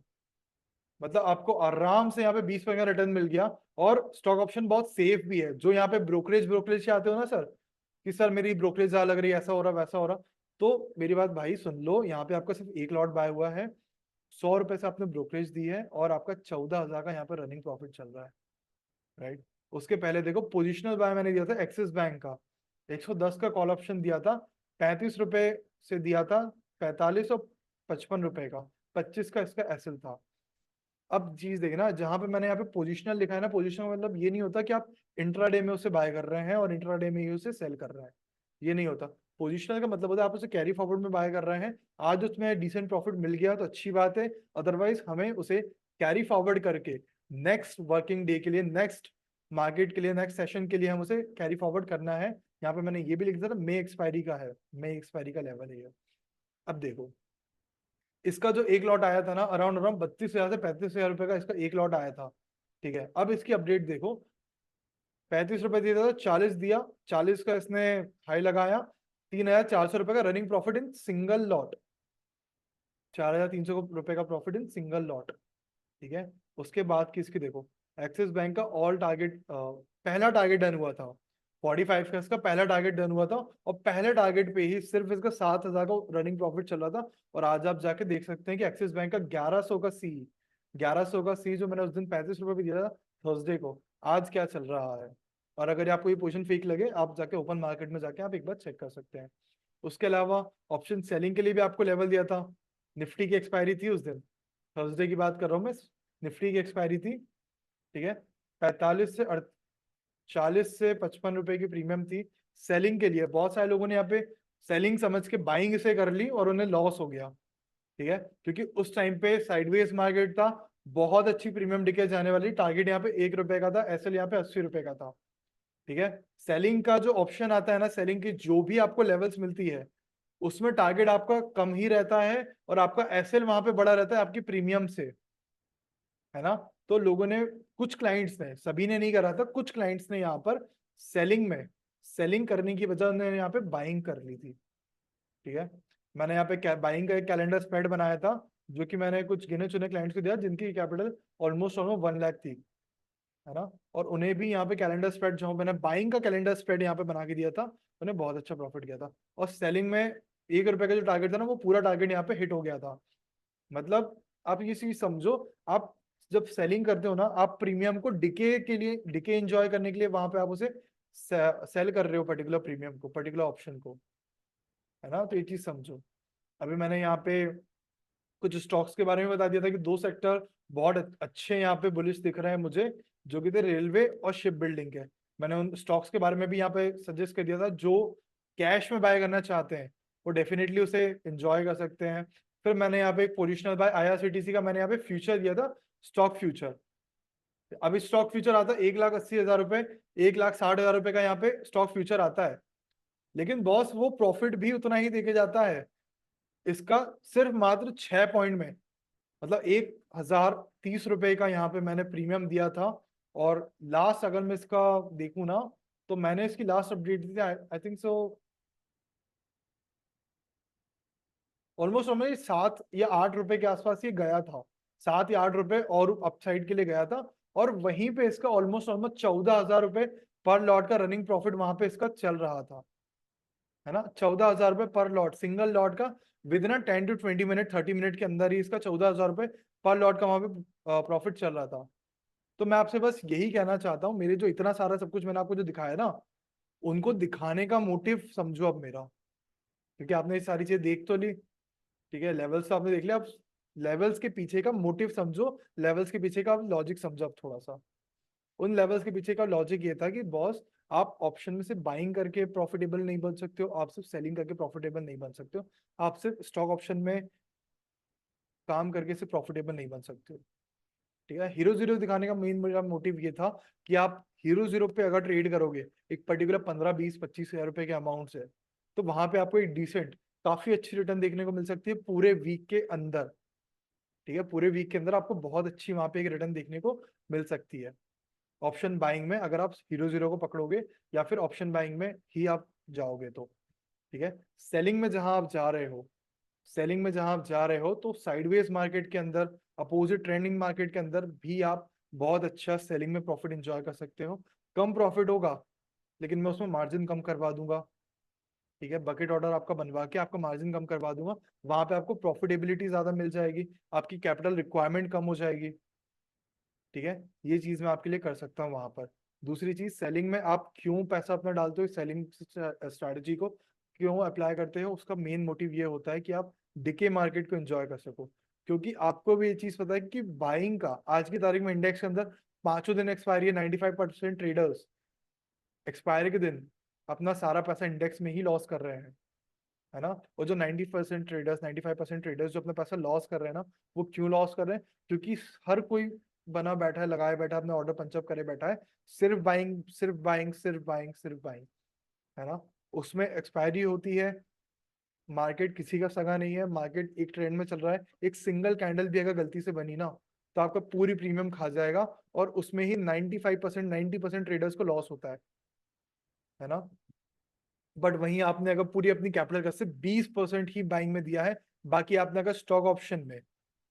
मतलब आपको आराम से यहाँ पे 20% का रिटर्न मिल गया। और स्टॉक ऑप्शन बहुत सेफ भी है। जो यहाँ पे ब्रोकरेज ब्रोकरेज से आते हो ना सर, कि सर मेरी ब्रोकरेज ज्यादा लग रही है, ऐसा हो रहा वैसा हो रहा, तो मेरी बात भाई सुन लो, यहाँ पे आपका सिर्फ एक लॉट बाय हुआ है, 100 रुपए से आपने ब्रोकरेज दी है, और आपका 14,000 का यहाँ पे रनिंग प्रॉफिट चल रहा है, राइट। उसके पहले देखो पोजिशनल बाय मैंने दिया था एक्सिस बैंक का, 110 का कॉल ऑप्शन दिया था, 35 रुपए से दिया था, 45 और 55 रुपए का, 25 का इसका एसएल था। अब चीज देखना, जहां पे मैंने यहाँ पे पोजिशनल लिखा है ना, पोजिशनल मतलब ये नहीं होता कि आप इंट्राडे में उसे बाय कर रहे हैं और इंट्राडे में ही उसे सेल कर रहे हैं, ये नहीं होता। पोजिशनल का मतलब होता है आप उसे कैरी फॉरवर्ड में बाय कर रहे हैं, आज उसमें डिसेंट प्रॉफिट मिल गया तो अच्छी बात है, अदरवाइज हमें उसे कैरी फॉरवर्ड करके नेक्स्ट वर्किंग डे के लिए, नेक्स्ट मार्केट के लिए, नेक्स्ट सेशन के लिए हम उसे कैरी फॉरवर्ड करना है। यहाँ पे मैंने ये भी लिख दिया था, मे एक्सपायरी का है, मे एक्सपायरी का लेवल है ये। अब देखो इसका जो एक लॉट आया था ना, अराउंड अराउंड 32,000 से 35,000 रुपए का इसका एक लॉट आया था, ठीक है। अब इसकी अपडेट देखो, 35 रुपए दिया था, 40 दिया, 40 का इसने हाई लगाया, ₹3,400 का running profit in single lot, 4,300 रुपए का प्रॉफिट इन सिंगल लॉट। ठीक है, उसके बाद की इसकी देखो, एक्सिस बैंक का ऑल टारगेट, पहला टारगेट डन हुआ था 45 का, इसका पहला टारगेट डन हुआ था, और पहले टारगेट पे ही सिर्फ इसका 7,000 का रनिंग प्रॉफिट चल रहा था। और आज आप जाके देख सकते हैं कि एक्सिस बैंक का 1100 का सी, 1100 का सी जो मैंने उस दिन 35 रुपए पे दिया था थर्सडे को, आज क्या चल रहा है। और अगर आपको ये पोजीशन फेक लगे, आप जाके ओपन मार्केट में जाके आप एक बार चेक कर सकते हैं। उसके अलावा ऑप्शन सेलिंग के लिए भी आपको लेवल दिया था, निफ्टी की एक्सपायरी थी उस दिन, थर्सडे की बात कर रहा हूँ मैं, निफ्टी की एक्सपायरी थी। ठीक है, 45 से 40 से 55 रुपए की प्रीमियम थी सेलिंग के लिए। बहुत सारे लोगों ने यहाँ पे सेलिंग समझ के बाइंग से कर ली और उन्हें लॉस हो गया। ठीक है, क्योंकि उस टाइम पे साइडवेज मार्केट था, बहुत अच्छी प्रीमियम डिके जाने वाली, टारगेट यहाँ पे 1 रुपए का था, एसएल यहाँ पे 80 रुपए का था। ठीक है, सेलिंग का जो ऑप्शन आता है ना, सेलिंग की जो भी आपको लेवल्स मिलती है उसमें टारगेट आपका कम ही रहता है, और आपका एसएल वहां पे बड़ा रहता है आपकी प्रीमियम से, है ना। तो लोगों ने, कुछ क्लाइंट्स ने, सभी ने नहीं करा था, कुछ क्लाइंट्स ने यहाँ पर सेलिंग में, सेलिंग करने की वजह उन्होंने यहाँ पे बाइंग कर ली थी। ठीक है, मैंने यहाँ पे बाइंग का एक कैलेंडर स्प्रेड बनाया था, जो कि मैंने कुछ गिने चुने क्लाइंट्स को दिया जिनकी कैपिटल ऑलमोस्ट 1 लाख थी, है ना। और उन्हें भी यहाँ पे कैलेंडर स्प्रेड, जो मैंने बाइंग का कैलेंडर स्प्रेड यहाँ पे बना के दिया था, उन्हें बहुत अच्छा प्रॉफिट किया था। और सेलिंग में 1 रुपए का जो टारगेट था ना, वो पूरा टारगेट यहाँ पे हिट हो गया था। मतलब आप ये चीज समझो, आप जब सेलिंग करते हो ना, आप प्रीमियम को डिके के लिए, डिके एंजॉय करने के लिए वहां पे आप उसे सेल कर रहे हो, पर्टिकुलर प्रीमियम को, पर्टिकुलर ऑप्शन को, है ना। तो ये चीज समझो। अभी मैंने यहाँ पे कुछ स्टॉक्स के बारे में बता दिया था कि 2 सेक्टर बहुत अच्छे यहाँ पे बुलिश दिख रहे हैं मुझे, जो कि थे रेलवे और शिप बिल्डिंग के। मैंने उन स्टॉक्स के बारे में भी यहाँ पे सजेस्ट कर दिया था, जो कैश में बाय करना चाहते हैं वो डेफिनेटली उसे एंजॉय कर सकते हैं। फिर मैंने यहाँ पे एक पोजिशनल बाय आईआरसीटीसी का मैंने यहाँ पे फ्यूचर दिया था, स्टॉक फ्यूचर। अभी स्टॉक फ्यूचर आता है 1,80,000 रुपए, 1,60,000 रुपए का यहाँ पे स्टॉक फ्यूचर आता है। लेकिन बॉस वो प्रॉफिट भी उतना ही देके जाता है इसका, सिर्फ मात्र 6 पॉइंट में। मतलब 1,030 रुपए का यहाँ पे मैंने प्रीमियम दिया था। और लास्ट अगर मैं इसका देखूँ ना, तो मैंने इसकी लास्ट अपडेट दी थी, आई थिंक सो ऑलमोस्ट हमें 7 या 8 रुपए के आसपास ये गया था, 7 या 8 रुपए और अपसाइड के लिए गया था। और वहीं पे इसका ऑलमोस्ट ऑलमोस्ट 14,000 रुपए पर लॉट का रनिंग प्रॉफिट वहां पे इसका चल रहा था, है ना। 14,000 रुपए पर लॉट, सिंगल लॉट का, with in 10 to 20 minute, 30 minute के अंदर ही इसका 14,000 रुपए पर लॉट का वहां पे प्रॉफिट चल रहा था। तो मैं आपसे बस यही कहना चाहता हूँ, मेरे जो इतना सारा सब कुछ मैंने आपको जो दिखाया ना, उनको दिखाने का मोटिव समझो अब मेरा, क्योंकि आपने ये सारी चीजें देख तो ली। ठीक है, लेवल्स तो आपने देख लिया, अब लेवल्स के पीछे का मोटिव समझो, लेवल्स के पीछे का लॉजिक समझो अब थोड़ा सा। उन लेवल्स के पीछे का लॉजिक ये था कि बॉस, आप ऑप्शन में से बाइंग करके प्रॉफिटेबल नहीं बन सकते हो, आप सिर्फ सेलिंग करके प्रॉफिटेबल नहीं बन सकते हो, आप सिर्फ स्टॉक ऑप्शन में काम करके सिर्फ प्रॉफिटेबल नहीं बन सकते हो। ठीक है, हीरो जीरो दिखाने का मेन मेरा मोटिव ये था कि आप हीरो जीरो पे अगर ट्रेड करोगे एक पर्टिकुलर 15, 20, 25 हजार रुपए के अमाउंट से, तो वहां पे आपको एक डिसेंट, काफी अच्छी रिटर्न देखने को मिल सकती है पूरे वीक के अंदर। ठीक है, पूरे वीक के अंदर आपको बहुत अच्छी वहां पे एक रिटर्न देखने को मिल सकती है, ऑप्शन बाइंग में अगर आप हीरो जीरो को पकड़ोगे, या फिर ऑप्शन बाइंग में ही आप जाओगे तो। ठीक है, सेलिंग में जहां आप जा रहे हो, सेलिंग में जहां आप जा रहे हो तो साइडवेज मार्केट के अंदर, अपोजिट ट्रेंडिंग मार्केट के अंदर भी आप बहुत अच्छा सेलिंग में प्रॉफिट इंजॉय कर सकते हो। कम प्रॉफिट होगा, लेकिन मैं उसमें मार्जिन कम करवा दूंगा। ठीक है, बकेट ऑर्डर आपका बनवा के आपका मार्जिन कम करवा दूंगा, वहां पे आपको प्रॉफिटेबिलिटी ज्यादा मिल जाएगी, आपकी कैपिटल रिक्वायरमेंट कम हो जाएगी। ठीक है, ये चीज मैं आपके लिए कर सकता हूँ वहां पर। दूसरी चीज, सेलिंग में आप क्यों पैसा अपना डालते हो, सेलिंग स्ट्रैटेजी को क्यों अप्लाई करते हो, उसका मेन मोटिव ये होता है कि आप डिके मार्केट को एंजॉय कर सको। क्योंकि आपको भी ये चीज पता है कि बाइंग का आज की तारीख में इंडेक्स के अंदर पांचों दिन एक्सपायरी है, 95% ट्रेडर्स एक्सपायरी के दिन अपना सारा पैसा इंडेक्स में ही लॉस कर रहे हैं, है ना। और जो 90% ट्रेडर्स, 95% ट्रेडर्स जो अपना पैसा लॉस कर रहे हैं ना, वो क्यों लॉस कर रहे हैं, क्योंकि हर कोई बना बैठा है, लगाए बैठा है, अपने ऑर्डर पंचअप करे बैठा है, सिर्फ बाइंग, सिर्फ बाइंग, सिर्फ बाइंग, सिर्फ बाइंग, है ना। उसमें एक्सपायरी होती है, मार्केट किसी का सगा नहीं है, मार्केट एक ट्रेंड में चल रहा है, एक सिंगल कैंडल भी अगर गलती से बनी ना, तो आपका पूरी प्रीमियम खा जाएगा, और उसमें ही 95%, 90% ट्रेडर्स को लॉस होता है ना। बट वहीं आपने अगर पूरी अपनी कैपिटल का से 20% ही बाइंग में दिया है, बाकी आपने अगर स्टॉक ऑप्शन में,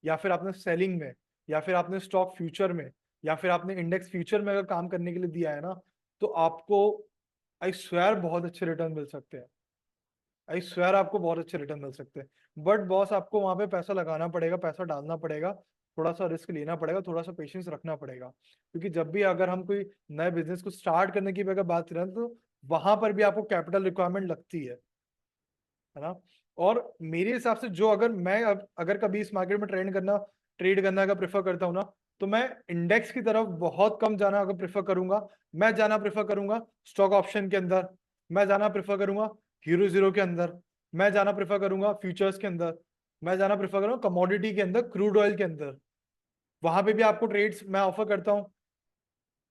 या फिर आपने सेलिंग में, या फिर आपने स्टॉक फ्यूचर में, या फिर आपने इंडेक्स फ्यूचर में अगर काम करने के लिए दिया है ना, तो आपको आई स्वेयर बहुत अच्छे रिटर्न मिल सकते हैं। आई स्वेयर आपको बहुत अच्छे रिटर्न मिल सकते हैं। बट बॉस आपको वहां पे पैसा लगाना पड़ेगा, पैसा डालना पड़ेगा, थोड़ा सा रिस्क लेना पड़ेगा, थोड़ा सा पेशेंस रखना पड़ेगा। क्योंकि जब भी अगर हम कोई नए बिजनेस को स्टार्ट करने की भी अगर बात करें तो वहां पर भी आपको कैपिटल रिक्वायरमेंट लगती है ना। और मेरे हिसाब से जो अगर मैं अगर कभी इस मार्केट में ट्रेड करना अगर प्रेफर करता हूँ ना, तो मैं इंडेक्स की तरफ बहुत कम जाना अगर प्रेफर करूंगा। मैं जाना प्रेफर करूंगा स्टॉक ऑप्शन के अंदर, मैं जाना प्रेफर करूंगा हीरो जीरो के अंदर, मैं जाना प्रेफर करूंगा फ्यूचर्स के अंदर, मैं जाना प्रेफर करूंगा कमोडिटी के अंदर, क्रूड ऑयल के अंदर। वहां पे भी आपको ट्रेड्स मैं ऑफर करता हूँ।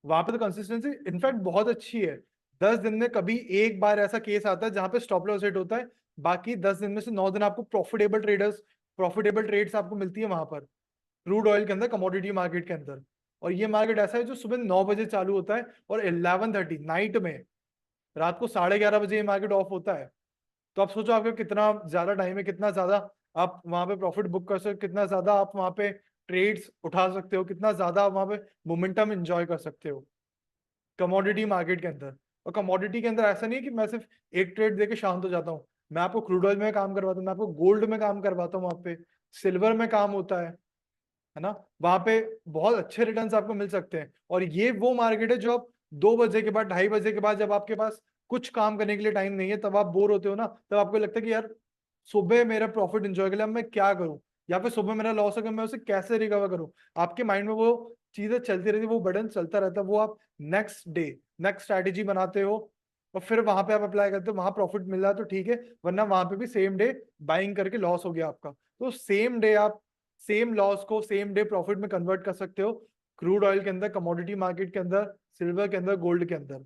वहां पे तो कंसिस्टेंसी इनफैक्ट बहुत अच्छी है। 10 दिन में कभी एक बार ऐसा केस आता है जहां पे स्टॉप लॉस हिट होता है, बाकी 10 दिन में से 9 दिन आपको प्रॉफिटेबल ट्रेड्स आपको मिलती है वहां पर, क्रूड ऑयल के अंदर, कमोडिटी मार्केट के अंदर। और ये मार्केट ऐसा है जो सुबह 9 बजे चालू होता है और 11:30 नाइट में, रात को 11:30 बजे ये मार्केट ऑफ होता है। तो आप सोचो आपका कितना ज्यादा टाइम है, कितना ज्यादा आप वहां पे प्रॉफिट बुक कर सकते हो, कितना ज्यादा आप वहां पे ट्रेड्स उठा सकते हो, कितना ज्यादा आप वहां पे मोमेंटम एंजॉय कर सकते हो कमोडिटी मार्केट के अंदर। और कमोडिटी के अंदर ऐसा नहीं है कि मैं सिर्फ एक ट्रेड देके शांत हो जाता हूँ। मैं आपको क्रूड ऑयल में काम करवाता हूँ, मैं आपको गोल्ड में काम करवाता हूँ, वहां पे सिल्वर में काम होता है ना। वहां पे बहुत अच्छे रिटर्न्स आपको मिल सकते हैं। और ये वो मार्केट है जो आप 2 बजे के बाद, 2:30 बजे के बाद, जब आपके पास कुछ काम करने के लिए टाइम नहीं है, तब आप बोर होते हो ना, तब आपको लगता है कि यार सुबह मेरा प्रॉफिट एंजॉय के लिए अब मैं क्या करूं, या फिर सुबह मेरा लॉस हो गया मैं उसे कैसे रिकवर करूं। आपके माइंड में वो चीजें चलती रहती है, वो बटन चलता रहता है, वो आप नेक्स्ट डे नेक्स्ट स्ट्रैटेजी बनाते हो और फिर वहां पे आप अप्लाई करते हो, वहां प्रॉफिट मिल रहा है तो ठीक है, वरना वहां पे भी सेम डे बाइंग करके लॉस हो गया आपका, तो सेम डे आप सेम लॉस को सेम डे प्रॉफिट में कन्वर्ट कर सकते हो, क्रूड ऑयल के अंदर, कमोडिटी मार्केट के अंदर, सिल्वर के अंदर, गोल्ड के अंदर,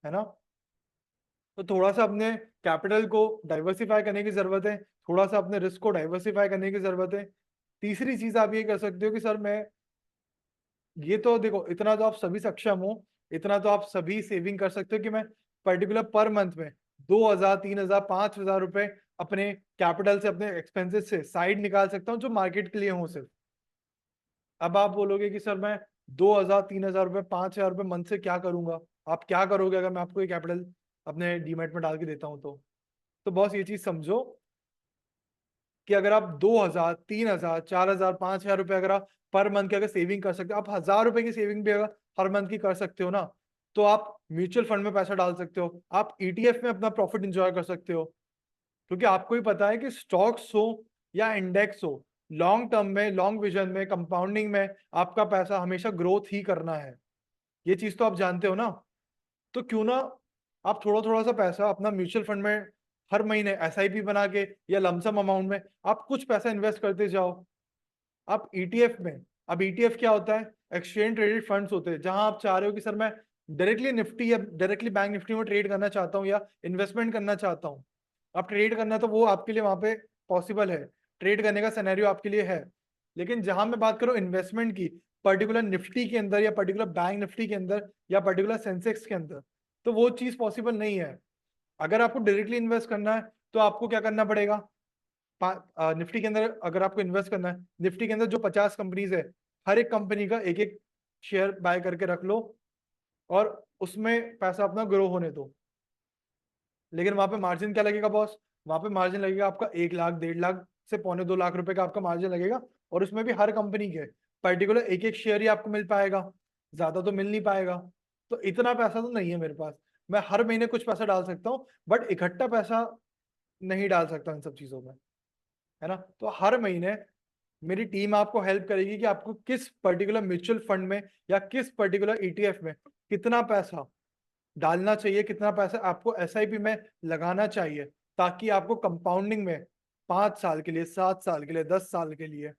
है ना। तो थोड़ा सा अपने कैपिटल को डाइवर्सिफाई करने की जरूरत है, थोड़ा सा अपने रिस्क को डाइवर्सिफाई करने की जरूरत है। तीसरी चीज आप ये कर सकते हो कि सर मैं, ये तो देखो इतना तो आप सभी सक्षम हो, इतना तो आप सभी सेविंग कर सकते हो कि मैं पर्टिकुलर पर मंथ में 2,000, 3,000, 5,000 रुपए अपने कैपिटल से, अपने एक्सपेंसेस से साइड निकाल सकता हूँ जो मार्केट के लिए हो सिर्फ। अब आप बोलोगे कि सर मैं 2,000, 3,000 रुपए, 5,000 रुपए मंथ से क्या करूंगा। आप क्या करोगे अगर मैं आपको ये कैपिटल अपने डीमैट में डाल के देता हूँ तो बॉस ये चीज समझो कि अगर आप 2,000, 3,000, 4,000, 5,000 रुपए अगर आप पर मंथ की अगर सेविंग कर सकते हो, आप 1,000 रुपए की सेविंग भी अगर हर मंथ की कर सकते हो ना, तो आप म्यूचुअल फंड में पैसा डाल सकते हो, आप ईटीएफ में अपना प्रॉफिट इंजॉय कर सकते हो। क्योंकि आपको ही पता है कि स्टॉक्स हो या इंडेक्स हो, लॉन्ग टर्म में, लॉन्ग विजन में, कंपाउंडिंग में आपका पैसा हमेशा ग्रोथ ही करना है। ये चीज तो आप जानते हो ना। तो क्यों ना आप थोड़ा थोड़ा सा पैसा अपना म्यूचुअल फंड में हर महीने एसआईपी बना के या लमसम अमाउंट में आप कुछ पैसा इन्वेस्ट करते जाओ। आप ईटीएफ में, अब ईटीएफ क्या होता है, एक्सचेंज ट्रेडेड फंड्स होते हैं, जहां आप चाह रहे हो कि सर मैं डायरेक्टली निफ्टी या डायरेक्टली बैंक निफ्टी में ट्रेड करना चाहता हूँ या इन्वेस्टमेंट करना चाहता हूँ। अब ट्रेड करना तो वो आपके लिए वहां पे पॉसिबल है, ट्रेड करने का सिनेरियो आपके लिए है। लेकिन जहां मैं बात करूं इन्वेस्टमेंट की, पर्टिकुलर निफ्टी के अंदर या पर्टिकुलर बैंक निफ्टी के अंदर या पर्टिकुलर सेंसेक्स के अंदर, तो वो चीज पॉसिबल नहीं है। अगर आपको डायरेक्टली इन्वेस्ट करना है तो आपको क्या करना पड़ेगा, निफ्टी के अंदर अगर आपको इन्वेस्ट करना है, निफ्टी के अंदर जो 50 कंपनीज है, हर एक कंपनी का एक एक शेयर बाय करके रख लो और उसमें पैसा अपना ग्रो होने दो। लेकिन वहां पे मार्जिन क्या लगेगा बॉस, वहां पे मार्जिन लगेगा आपका 1 लाख, 1.5 लाख से 1.25 लाख रुपए का आपका मार्जिन लगेगा। और उसमें भी हर कंपनी के पर्टिकुलर एक एक शेयर ही आपको मिल पाएगा, ज्यादा तो मिल नहीं पाएगा। तो इतना पैसा तो नहीं है मेरे पास, मैं हर महीने कुछ पैसा डाल सकता हूँ बट इकट्ठा पैसा नहीं डाल सकता इन सब चीजों में, है ना। तो हर महीने मेरी टीम आपको हेल्प करेगी कि आपको किस पर्टिकुलर म्यूचुअल फंड में या किस पर्टिकुलर ईटीएफ में कितना पैसा डालना चाहिए, कितना पैसा आपको एसआईपी में लगाना चाहिए, ताकि आपको कंपाउंडिंग में 5 साल के लिए, 7 साल के लिए, 10 साल के लिए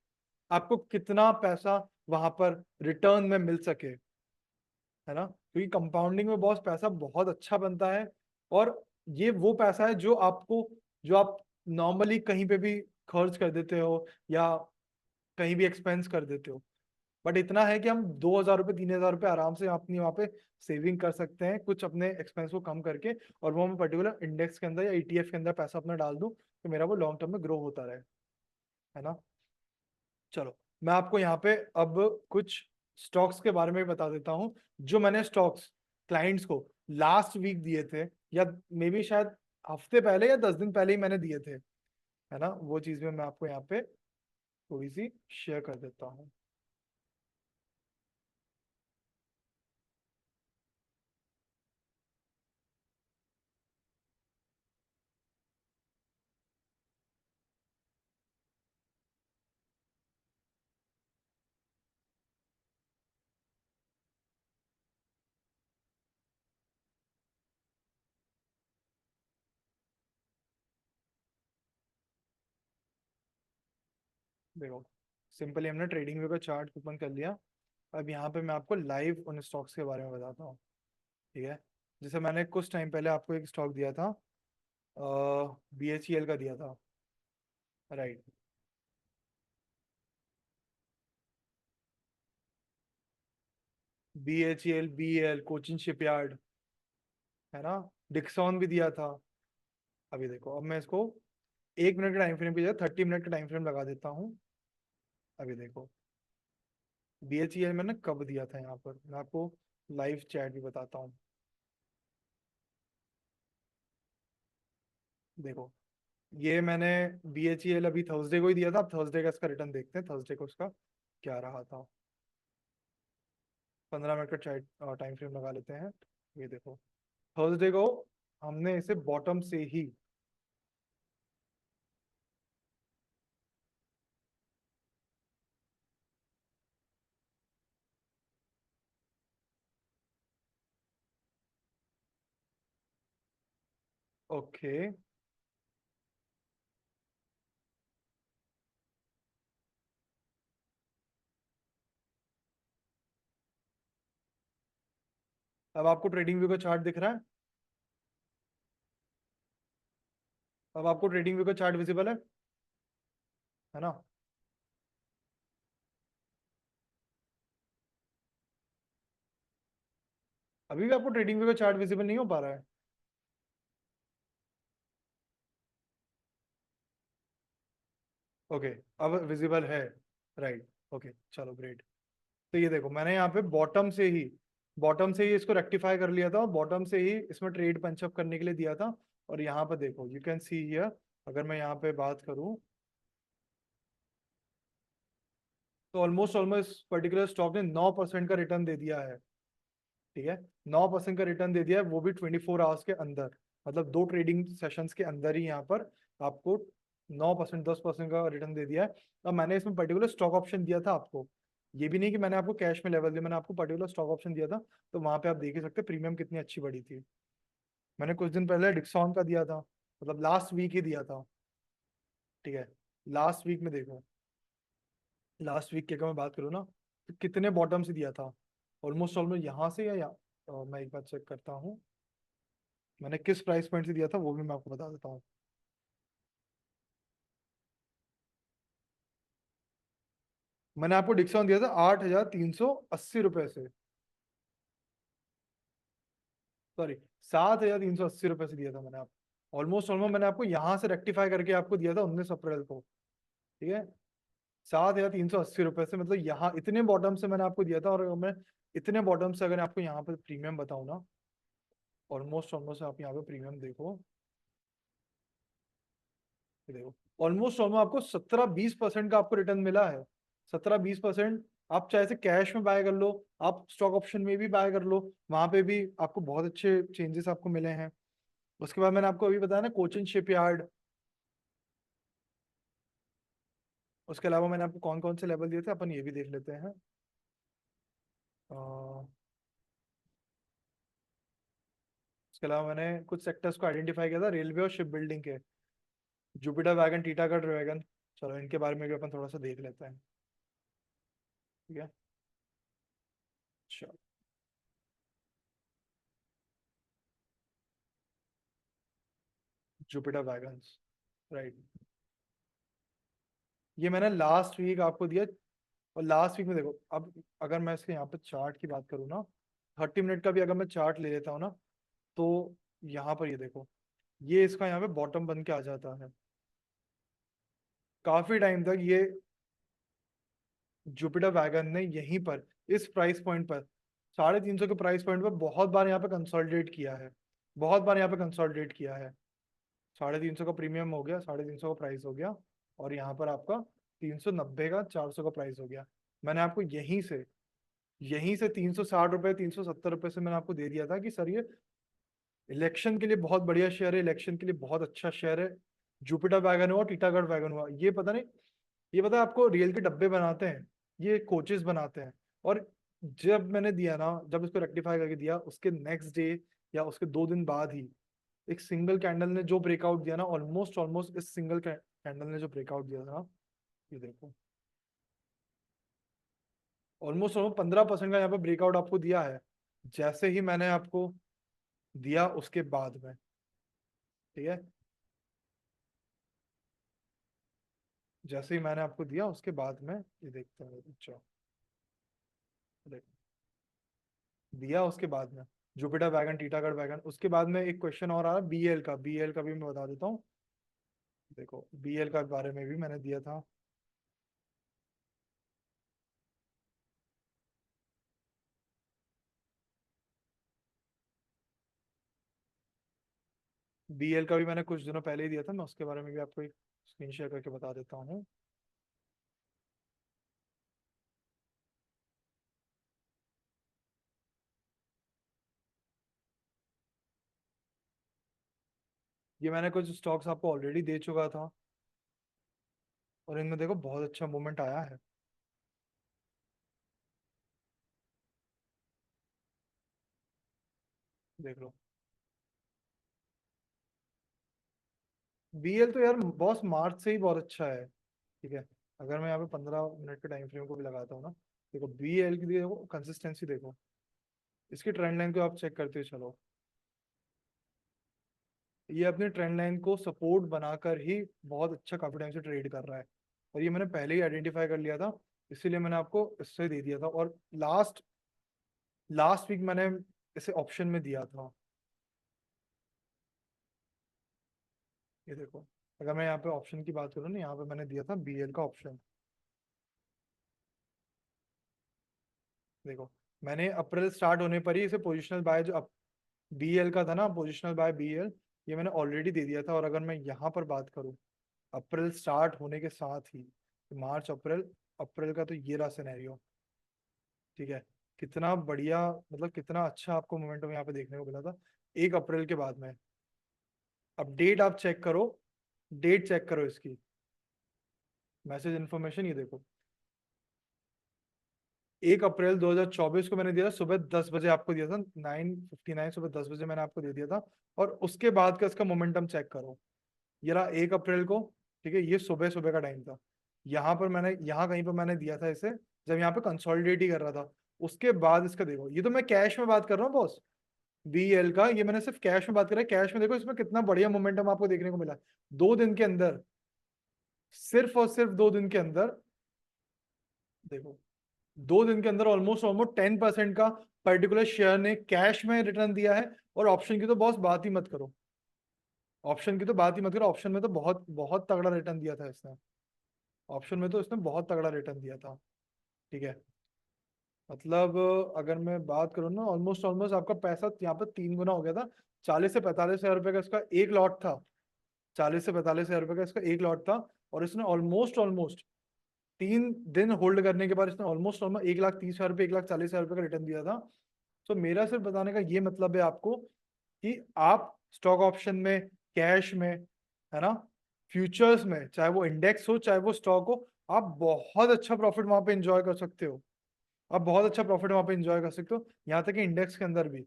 आपको कितना पैसा वहां पर रिटर्न में मिल सके, है ना। क्योंकि कंपाउंडिंग में बॉस पैसा बहुत अच्छा बनता है। और ये वो पैसा है जो आप नॉर्मली कहीं पे भी खर्च कर देते हो या कहीं भी एक्सपेंस कर देते हो। बट इतना है कि हम 2,000 रुपये 3,000 रुपये आराम से अपनी वहाँ पे सेविंग कर सकते हैं कुछ अपने एक्सपेंस को कम करके, और वो मैं पर्टिकुलर इंडेक्स के अंदर या ईटीएफ के अंदर पैसा अपना डाल दूं तो मेरा वो लॉन्ग टर्म में ग्रो होता रहे, है ना। चलो मैं आपको यहाँ पे अब कुछ स्टॉक्स के बारे में बता देता हूँ, जो मैंने स्टॉक्स क्लाइंट्स को लास्ट वीक दिए थे, या मे बी शायद हफ्ते पहले या 10 दिन पहले ही मैंने दिए थे, है ना। वो चीज में मैं आपको यहाँ पे थोड़ी सी शेयर कर देता हूँ। देखो सिंपली हमने ट्रेडिंग व्यू का चार्ट ओपन कर लिया। अब यहाँ पे मैं आपको लाइव उन स्टॉक्स के बारे में बताता हूँ, ठीक है। जैसे मैंने कुछ टाइम पहले आपको एक स्टॉक दिया था, BHEL का दिया था, right. BHEL, BEL, Cochin shipyard, है ना। डिक्सॉन भी दिया था। अभी देखो, अब मैं इसको 1 मिनट के टाइम फ्रेम की जगह 30 मिनट का टाइम फ्रेम लगा देता हूँ। अभी देखो BHEL मैंने कब दिया था, यहाँ पर मैं आपको लाइव चैट भी बताता हूँ। देखो ये मैंने BHEL अभी थर्सडे को ही दिया था। अब थर्सडे का इसका रिटर्न देखते हैं, थर्सडे को उसका क्या रहा था। 15 मिनट का चैट टाइम फ्रेम लगा लेते हैं। ये देखो थर्सडे को हमने इसे बॉटम से ही, ओके। अब आपको ट्रेडिंग व्यू का चार्ट दिख रहा है। अब आपको ट्रेडिंग व्यू का चार्ट विजिबल है ना। अभी भी आपको ट्रेडिंग व्यू का चार्ट विजिबल नहीं हो पा रहा है। ओके अब विजिबल है, राइट। ओके चलो ग्रेट। तो ये देखो मैंने यहाँ पे बॉटम से ही इसको रेक्टिफाई कर लिया था, और बॉटम से ही इसमें ट्रेड पंचअप करने के लिए दिया था। और यहाँ पर देखो यू कैन सी हियर, अगर मैं यहाँ पे बात करूँ तो ऑलमोस्ट ऑलमोस्ट पर्टिकुलर स्टॉक ने 9% का रिटर्न दे दिया है, ठीक है। 9% का रिटर्न दे दिया है, वो भी 24 आवर्स के अंदर, मतलब 2 ट्रेडिंग सेशंस के अंदर ही यहाँ पर आपको 9%, 10% का रिटर्न दे दिया है। अब मैंने इसमें पर्टिकुलर स्टॉक ऑप्शन दिया था आपको, ये भी नहीं कि मैंने आपको कैश में लेवल दिया, मैंने आपको पर्टिकुलर स्टॉक ऑप्शन दिया था। तो वहां पे आप देख ही सकते प्रीमियम कितनी अच्छी बढ़ी थी। मैंने कुछ दिन पहले डिक्सॉन का दिया था, मतलब लास्ट वीक ही दिया था, ठीक है। लास्ट वीक में देखो, लास्ट वीक की अगर मैं बात करूँ ना, तो कितने बॉटम से दिया था। ऑलमोस्ट ऑलमोस्ट यहाँ से या मैं एक बार चेक करता हूँ, मैंने किस प्राइस पॉइंट से दिया था वो भी मैं आपको बता देता हूँ। मैंने आपको डिस्काउंट दिया था 8,380 रुपये से, सॉरी 7,380 रुपये से दिया था मैंने आपको। ऑलमोस्ट ऑलमोस्ट मैंने आपको यहाँ से रेक्टिफाई करके आपको दिया था 19 अप्रैल को, ठीक है। 7,380 रुपये से, मतलब यहाँ इतने बॉटम से मैंने आपको दिया था। और अगर मैं इतने बॉटम से अगर आपको यहाँ पे प्रीमियम बताऊँ ना, ऑलमोस्ट ऑलमोस्ट आप यहाँ पे प्रीमियम देखो, ये देखो ऑलमोस्ट ऑलमोस्ट आपको 17-20% का आपको रिटर्न मिला है। 17-20%। आप चाहे से कैश में बाय कर लो, आप स्टॉक ऑप्शन में भी बाय कर लो, वहां पे भी आपको बहुत अच्छे चेंजेस आपको मिले हैं। उसके बाद मैंने आपको अभी बताया ना कोचिन शिपयार्ड, उसके अलावा मैंने आपको कौन कौन से लेवल दिए थे अपन ये भी देख लेते हैं। अ, उसके अलावा मैंने कुछ सेक्टर्स को आइडेंटिफाई किया था, रेलवे और शिप बिल्डिंग के, जुपिटर वैगन, टीटागढ़ वैगन। चलो इनके बारे में भी अपन थोड़ा सा देख लेते हैं, ठीक है। चलो जुपिटर वैगन्स, राइट। ये मैंने लास्ट वीक आपको दिया और लास्ट वीक में देखो, अब अगर मैं इसके यहाँ पे चार्ट की बात करूँ ना, 30 मिनट का भी अगर मैं चार्ट ले लेता हूँ ना, तो यहाँ पर ये देखो, ये इसका यहाँ पे बॉटम बन के आ जाता है। काफी टाइम तक ये जुपिटर वैगन ने यहीं पर इस प्राइस पॉइंट पर, 350 के प्राइस पॉइंट पर बहुत बार यहाँ पे कंसोलिडेट किया है, बहुत बार यहाँ पे कंसोलिडेट किया है। 350 का प्रीमियम हो गया, 350 का प्राइस हो गया, और यहाँ पर आपका 390 का 400 का प्राइस हो गया। मैंने आपको यहीं से 360 रुपये, 370 रुपये से मैंने आपको दे दिया था कि सर ये इलेक्शन के लिए बहुत बढ़िया शेयर है, इलेक्शन के लिए बहुत अच्छा शेयर है। जुपिटर वैगन हुआ, टीटागढ़ वैगन हुआ, ये पता नहीं, ये पता है आपको, रियल के डब्बे बनाते हैं, ये कोचेस बनाते हैं। और जब मैंने दिया ना, जब इसको रेक्टिफाई करके दिया, उसके नेक्स्ट डे या उसके 2 दिन बाद ही एक सिंगल कैंडल ने जो ब्रेकआउट दिया ना, ऑलमोस्ट ऑलमोस्ट इस सिंगल कैंडल ने जो ब्रेकआउट दिया था, ये देखो, ऑलमोस्ट ऑलमोस्ट 15% का यहाँ पे ब्रेकआउट आपको दिया है, जैसे ही मैंने आपको दिया उसके बाद में। ठीक है, जैसे ही मैंने आपको दिया उसके बाद में, ये देखते हैं, अच्छा देख, दिया उसके बाद में जुपिटर वैगन, टीटागढ़ वैगन, उसके बाद में एक क्वेश्चन और आ रहा है बीएल का भी मैं बता देता हूँ। देखो बीएल का बारे में भी मैंने दिया था। बीएल का भी मैंने कुछ दिनों पहले ही दिया था, मैं उसके बारे में भी आपको एक स्क्रीन शेयर करके बता देता हूँ। ये मैंने कुछ स्टॉक्स आपको ऑलरेडी दे चुका था, और इनमें देखो बहुत अच्छा मूवमेंट आया है। देख लो, बीएल तो यार बॉस मार्च से ही बहुत अच्छा है। ठीक है, अगर मैं यहाँ पे 15 मिनट के टाइम फ्रेम को भी लगाता हूँ ना, देखो बीएल की देखो कंसिस्टेंसी, देखो इसकी ट्रेंड लाइन को आप चेक करते चलो, ये अपने ट्रेंड लाइन को सपोर्ट बनाकर ही बहुत अच्छा काफी टाइम से ट्रेड कर रहा है। और ये मैंने पहले ही आइडेंटिफाई कर लिया था, इसीलिए मैंने आपको इससे दे दिया था। और लास्ट लास्ट वीक मैंने इसे ऑप्शन में दिया था। ये देखो, अगर मैं यहाँ पे ऑप्शन की बात करूँ ना, यहाँ पे मैंने दिया था बीएल का ऑप्शन। देखो, मैंने अप्रैल स्टार्ट होने पर ही इसे पोजिशनल बाय, जो बीएल का था ना, पोजिशनल बाय बीएल, ये मैंने ऑलरेडी दे दिया था। और अगर मैं यहाँ पर बात करूँ अप्रैल स्टार्ट होने के साथ ही, मार्च अप्रैल, अप्रैल का तो ये रहा सिनेरियो। ठीक है, कितना बढ़िया, मतलब कितना अच्छा आपको मोमेंटम यहाँ पे देखने को मिला था 1 अप्रैल के बाद में। अब डेट आप चेक करो, डेट चेक करो इसकी, मैसेज इन्फॉर्मेशन, ये देखो 1 अप्रैल 2024 को मैंने दिया था, सुबह 10 बजे आपको दिया था, 9:59, सुबह 10 बजे मैंने आपको दे दिया था। और उसके बाद का इसका मोमेंटम चेक करो, ये रहा 1 अप्रैल को। ठीक है, ये सुबह सुबह का टाइम था, यहाँ पर मैंने, यहाँ कहीं पर मैंने दिया था इसे, जब यहाँ पे कंसोलिडेट ही कर रहा था। उसके बाद इसका देखो, ये तो मैं कैश में बात कर रहा हूँ बॉस, बीएल का, ये मैंने सिर्फ कैश में बात करा है। कैश में देखो इसमें कितना बढ़िया मोमेंटम आपको देखने को मिला, 2 दिन के अंदर, सिर्फ और सिर्फ 2 दिन के अंदर। देखो, 2 दिन के अंदर ऑलमोस्ट ऑलमोस्ट 10% का पर्टिकुलर शेयर ने कैश में रिटर्न दिया है। और ऑप्शन की तो बॉस बात ही मत करो, ऑप्शन की तो बात ही मत करो, ऑप्शन में तो बहुत बहुत तगड़ा रिटर्न दिया था इसने, ऑप्शन में तो इसने बहुत तगड़ा रिटर्न दिया था। ठीक है, मतलब अगर मैं बात करूँ ना, ऑलमोस्ट ऑलमोस्ट आपका पैसा यहाँ पर 3 गुना हो गया था। 40 से 45 हजार रुपए का इसका एक लॉट था, 40 से 45 हजार रुपए का इसका एक लॉट था। और इसने ऑलमोस्ट ऑलमोस्ट 3 दिन होल्ड करने के बाद इसने ऑलमोस्ट ऑलमोस्ट 1,30,000 रुपये, 1,40,000 रुपये का रिटर्न दिया था। तो मेरा सिर्फ बताने का ये मतलब है आपको कि आप स्टॉक ऑप्शन में, कैश में, है ना, फ्यूचर्स में, चाहे वो इंडेक्स हो चाहे वो स्टॉक हो, आप बहुत अच्छा प्रॉफिट वहां पे एंजॉय कर सकते हो। आप बहुत अच्छा प्रॉफिट वहां पे एंजॉय कर सकते हो, यहाँ तक कि इंडेक्स के अंदर भी।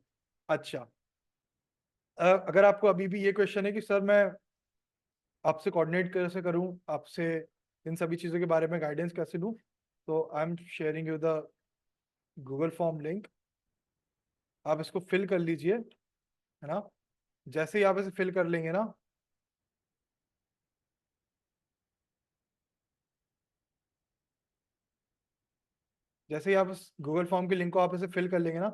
अच्छा, अगर आपको अभी भी ये क्वेश्चन है कि सर मैं आपसे कोऑर्डिनेट कैसे करूं, आपसे इन सभी चीज़ों के बारे में गाइडेंस कैसे लूं, तो I am sharing you the Google form link. आप इसको फिल कर लीजिए, है ना, जैसे ही आप इसे फिल कर लेंगे ना, जैसे ही आप इस गूगल फॉर्म के लिंक को आप इसे फिल कर लेंगे ना,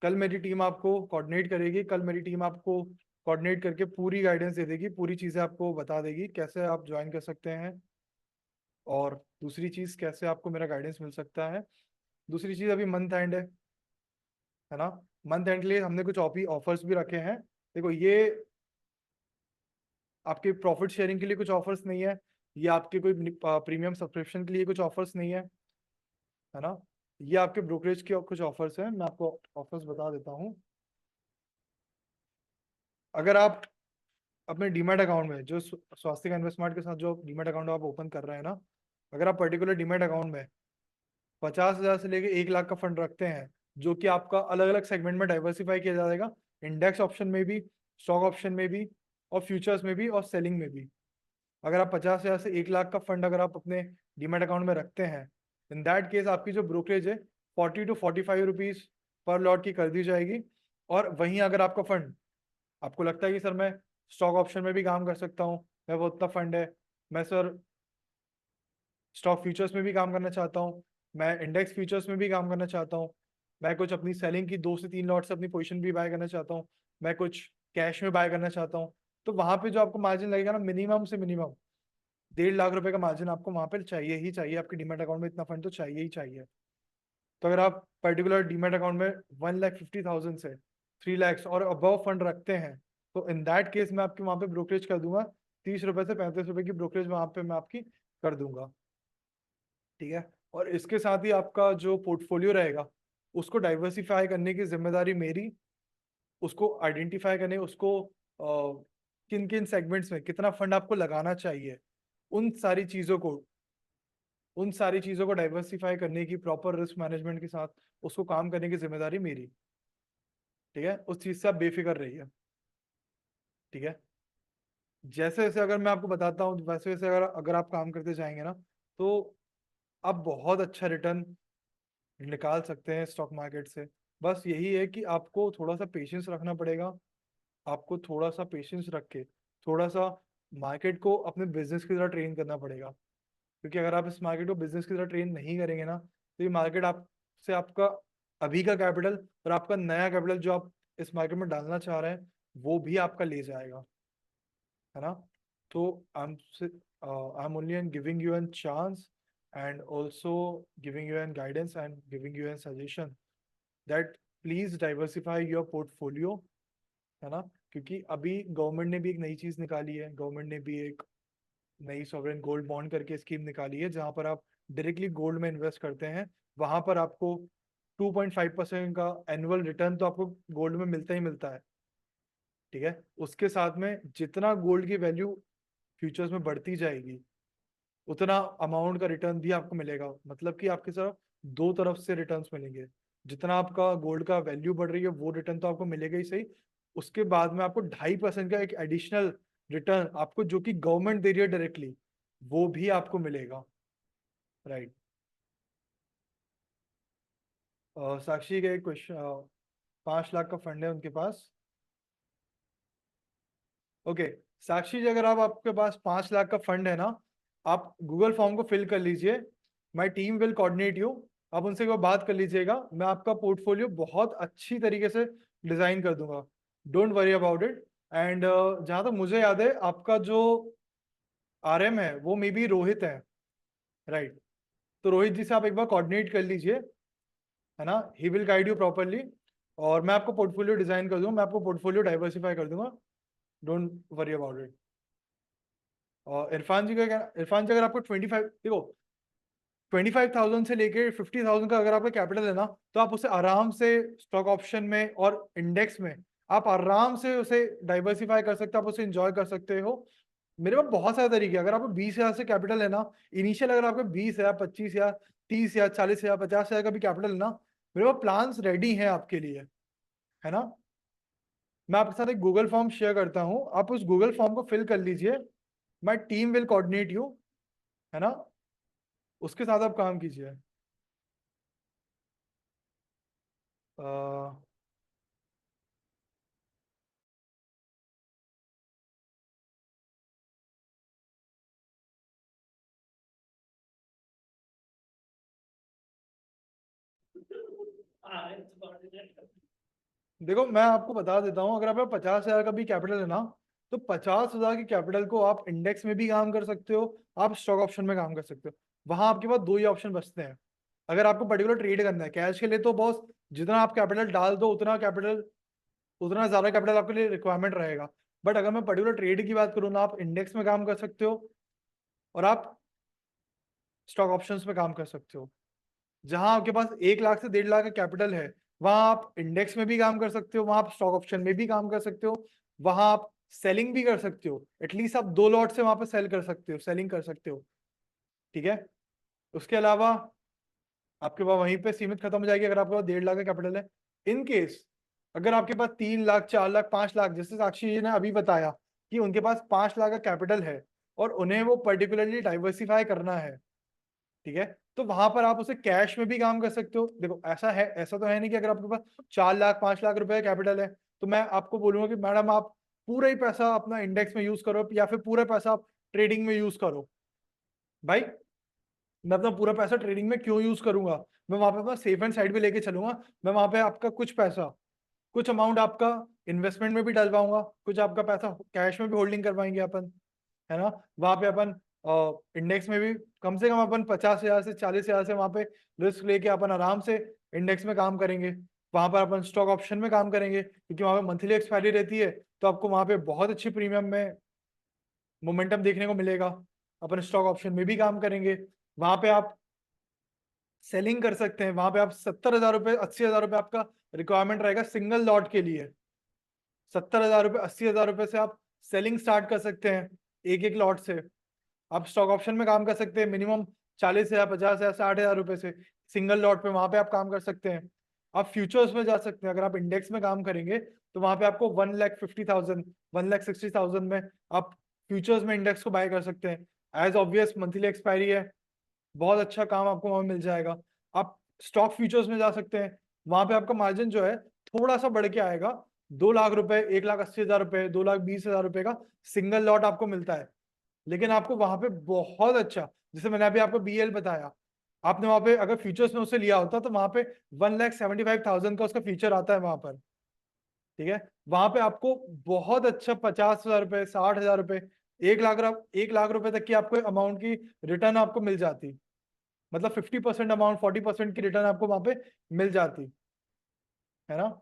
कल मेरी टीम आपको कोऑर्डिनेट करेगी, कल मेरी टीम आपको कोऑर्डिनेट करके पूरी गाइडेंस दे देगी, पूरी चीज़ें आपको बता देगी कैसे आप ज्वाइन कर सकते हैं, और दूसरी चीज़ कैसे आपको मेरा गाइडेंस मिल सकता है। दूसरी चीज़, अभी मंथ एंड है ना, मंथ एंड के लिए हमने कुछ ऑफर्स भी रखे हैं। देखो, ये आपके प्रॉफिट शेयरिंग के लिए कुछ ऑफर्स नहीं है, ये आपके कोई प्रीमियम सब्सक्रिप्शन के लिए कुछ ऑफर्स नहीं है ना, ये आपके ब्रोकरेज के कुछ ऑफर्स हैं। मैं आपको ऑफर्स बता देता हूँ। अगर आप अपने डीमैट अकाउंट में, जो स्वास्थ्य इन्वेस्टमेंट के साथ जो डीमैट अकाउंट आप ओपन कर रहे हैं ना, अगर आप पर्टिकुलर डीमैट अकाउंट में 50,000 से लेके 1 लाख का फंड रखते हैं, जो कि आपका अलग अलग सेगमेंट में डाइवर्सिफाई किया जाएगा, इंडेक्स ऑप्शन में भी, स्टॉक ऑप्शन में भी, और फ्यूचर्स में भी, और सेलिंग में भी। अगर आप 50,000 से 1 लाख का फंड अगर आप अपने डीमैट अकाउंट में रखते हैं, इन दैट केस आपकी जो ब्रोकरेज है 40 to 45 रुपीज पर लॉट की कर दी जाएगी। और वहीं अगर आपका फंड, आपको लगता है कि सर मैं स्टॉक ऑप्शन में भी काम कर सकता हूँ, मैं वो उतना फंड है, मैं सर स्टॉक फ्यूचर्स में भी काम करना चाहता हूँ, मैं इंडेक्स फ्यूचर्स में भी काम करना चाहता हूँ, मैं कुछ अपनी सेलिंग की 2 से 3 लॉट से अपनी पोजीशन भी बाय करना चाहता हूँ, मैं कुछ कैश में बाय करना चाहता हूँ, तो वहां पे जो आपको मार्जिन लगेगा ना, मिनिमम से मिनिमम 1.5 लाख रुपए का मार्जिन आपको वहां पर चाहिए ही चाहिए। आपके डीमैट अकाउंट में इतना फंड तो चाहिए ही चाहिए। तो अगर आप पर्टिकुलर डीमैट अकाउंट में 1,50,000 से 3 lakhs और अबव फंड रखते हैं, तो इन दैट केस मैं आपके वहां पे ब्रोकरेज कर दूंगा, 30 रुपए से 35 रुपए की ब्रोकरेज वहां पे मैं आपकी कर दूंगा। ठीक है, और इसके साथ ही आपका जो पोर्टफोलियो रहेगा, उसको डाइवर्सिफाई करने की जिम्मेदारी मेरी, उसको आइडेंटिफाई करने, उसको किन किन सेगमेंट्स में कितना फंड आपको लगाना चाहिए, उन सारी चीजों को उन सारी चीजों को डाइवर्सिफाई करने की प्रॉपर रिस्क मैनेजमेंट के साथ उसको काम करने की जिम्मेदारी मेरी। ठीक है, उस चीज से आप बेफिक्र रहिए। ठीक है, जैसे जैसे अगर मैं आपको बताता हूँ, वैसे वैसे अगर अगर आप काम करते जाएंगे ना, तो आप बहुत अच्छा रिटर्न निकाल सकते हैं स्टॉक मार्केट से। बस यही है कि आपको थोड़ा सा पेशेंस रखना पड़ेगा, आपको थोड़ा सा पेशेंस रख के थोड़ा सा मार्केट को अपने बिजनेस की तरह ट्रेन करना पड़ेगा। क्योंकि अगर आप इस मार्केट को बिजनेस की तरह ट्रेन नहीं करेंगे ना, तो ये मार्केट आपसे आपका अभी का कैपिटल और आपका नया कैपिटल जो आप इस मार्केट में डालना चाह रहे हैं, वो भी आपका ले जाएगा, है ना। तो I am only an giving you an chance, and also giving you an guidance and giving you an suggestion that please diversify your portfolio, है ना। क्योंकि अभी गवर्नमेंट ने भी एक नई चीज निकाली है, गवर्नमेंट ने भी एक नई सॉवरेन गोल्ड बॉन्ड करके स्कीम निकाली है, जहां पर आप डायरेक्टली गोल्ड में इन्वेस्ट करते हैं, वहां पर आपको 2.5% का एनुअल रिटर्न तो आपको गोल्ड में मिलता ही मिलता है। ठीक है, उसके साथ में जितना गोल्ड की वैल्यू फ्यूचर्स में बढ़ती जाएगी, उतना अमाउंट का रिटर्न भी आपको मिलेगा। मतलब कि आपके साथ दो तरफ से रिटर्न्स मिलेंगे। जितना आपका गोल्ड का वैल्यू बढ़ रही है, वो रिटर्न तो आपको मिलेगा ही सही, उसके बाद में आपको 2.5% का एक एडिशनल रिटर्न आपको, जो कि गवर्नमेंट दे रही है डायरेक्टली, वो भी आपको मिलेगा। राइट। साक्षी का एक क्वेश्चन, 5 लाख का फंड है उनके पास। ओके, साक्षी जी, अगर आप आपके पास 5 लाख का फंड है ना, आप गूगल फॉर्म को फिल कर लीजिए। My team will coordinate you. आप उनसे एक बार बात कर लीजिएगा, मैं आपका पोर्टफोलियो बहुत अच्छी तरीके से डिजाइन कर दूंगा। Don't worry about it. And जहां तक मुझे याद है, आपका जो आरएम है वो मे बी रोहित है। राइट। तो रोहित जी से आप एक बार कोऑर्डिनेट कर लीजिए, है ना, he will guide you properly. और मैं आपको पोर्टफोलियो डिजाइन कर दूंगा, मैं आपको पोर्टफोलियो डाइवर्सिफाई कर दूंगा। Don't worry about it. और इरफान जी का क्या, इरफान जी, अगर आपको 25, देखो, 25,000 से लेके 50,000 का अगर आपका कैपिटल है ना, तो आप उसे आराम से स्टॉक ऑप्शन में और इंडेक्स में आप आराम से उसे डाइवर्सिफाई कर सकते हो, आप उसे इंजॉय कर सकते हो। मेरे पास बहुत सारे तरीके हैं। अगर आपको 20,000 से कैपिटल है ना, इनिशियल अगर आपको 20,000, 25,000, 30,000, 40,000, 50,000 का भी कैपिटल है ना, मेरे पास प्लान्स रेडी हैं आपके लिए, है ना। मैं आपके साथ एक गूगल फॉर्म शेयर करता हूँ, आप उस गूगल फॉर्म को फिल कर लीजिए। My team will coordinate you, है ना, उसके साथ आप काम कीजिए। देखो मैं आपको बता देता हूँ, अगर आपका 50,000 का भी कैपिटल है ना, तो 50,000 के कैपिटल को आप इंडेक्स में भी काम कर सकते हो, आप स्टॉक ऑप्शन में काम कर सकते हो। वहां आपके पास दो ही ऑप्शन बचते हैं। अगर आपको पर्टिकुलर ट्रेड करना है कैश के लिए, तो बॉस जितना आप कैपिटल डाल दो उतना ज्यादा कैपिटल आपके लिए रिक्वायरमेंट रहेगा। बट अगर मैं पर्टिकुलर ट्रेड की बात करूँ ना, आप इंडेक्स में काम कर सकते हो और आप स्टॉक ऑप्शंस में काम कर सकते हो। जहां आपके पास 1 लाख से 1.5 लाख का कैपिटल है, वहां आप इंडेक्स में भी काम कर सकते हो, वहां आप स्टॉक ऑप्शन में भी काम कर सकते हो, वहां आप सेलिंग भी कर सकते हो। एटलीस्ट आप 2 लॉट से वहां पे सेल कर सकते हो, सेलिंग कर सकते हो। ठीक है। उसके अलावा आपके पास वहीं पे सीमित खत्म हो जाएगी अगर आपके पास 1.5 लाख का कैपिटल है। इन केस अगर आपके पास 3 लाख, 4 लाख, 5 लाख, जैसे साक्षी जी ने अभी बताया कि उनके पास 5 लाख का कैपिटल है और उन्हें वो पर्टिकुलरली डाइवर्सिफाई करना है, ठीक है, तो वहां पर आप उसे कैश में भी काम कर सकते हो। देखो ऐसा है, ऐसा तो है नहीं कि अगर आपके पास 4 लाख, 5 लाख रुपए कैपिटल है तो मैं आपको बोलूंगा कि मैडम आप पूरा ही पैसा अपना इंडेक्स में यूज करो या फिर पूरा पैसा आप ट्रेडिंग में यूज करो। भाई मैं अपना पूरा पैसा ट्रेडिंग में क्यों यूज करूंगा? मैं वहां पे अपना सेफ एंड साइड भी लेके चलूंगा। मैं वहां पे आपका कुछ पैसा, कुछ अमाउंट आपका इन्वेस्टमेंट में भी डलवाऊंगा, कुछ आपका पैसा कैश में भी होल्डिंग करवाएंगे अपन, है ना। वहां पे अपन इंडेक्स में भी कम से कम अपन 50,000 से 40,000 से वहां पे रिस्क लेके अपन आराम से इंडेक्स में काम करेंगे। वहां पर अपन स्टॉक ऑप्शन में काम करेंगे क्योंकि वहां पे मंथली एक्सपायरी रहती है, तो आपको वहां पे बहुत अच्छी प्रीमियम में मोमेंटम देखने को मिलेगा। अपन स्टॉक ऑप्शन में भी काम करेंगे, वहां पे आप सेलिंग कर सकते हैं। वहां पे आप 70,000 रुपये, 80,000 रुपये आपका रिक्वायरमेंट रहेगा सिंगल लॉट के लिए। 70,000 रुपये, 80,000 रुपये से आप सेलिंग स्टार्ट कर सकते हैं एक एक लॉट से। आप स्टॉक ऑप्शन में काम कर सकते हैं मिनिमम 40,000, 50,000, 60,000 रुपये से सिंगल लॉट पे, वहां पे आप काम कर सकते हैं। आप फ्यूचर्स में जा सकते हैं। अगर आप इंडेक्स में काम करेंगे तो वहां पे आपको 1,50,000, 1,60,000 में आप फ्यूचर्स में इंडेक्स को बाय कर सकते हैं। एज ऑब्वियस मंथली एक्सपायरी है, बहुत अच्छा काम आपको वहां मिल जाएगा। आप स्टॉक फ्यूचर्स में जा सकते हैं, वहां पे आपका मार्जिन जो है थोड़ा सा बढ़ के आएगा। 2 लाख रुपए, 1,80,000 रुपए, 2,20,000 रुपए का सिंगल लॉट आपको मिलता है। लेकिन आपको वहां पे बहुत अच्छा, जैसे मैंने अभी आपको BL बताया, आपने वहां पे अगर फ्यूचर्स में उसे लिया होता तो वहां पे 1,75,000 का उसका फ्यूचर आता है वहां पर। ठीक है। वहां पे आपको बहुत अच्छा 50,000 रुपए, 60,000 रुपए, 1 लाख रुपए तक की आपको अमाउंट की रिटर्न आपको मिल जाती। मतलब 50% अमाउंट, 40% की रिटर्न आपको वहां पे मिल जाती है ना।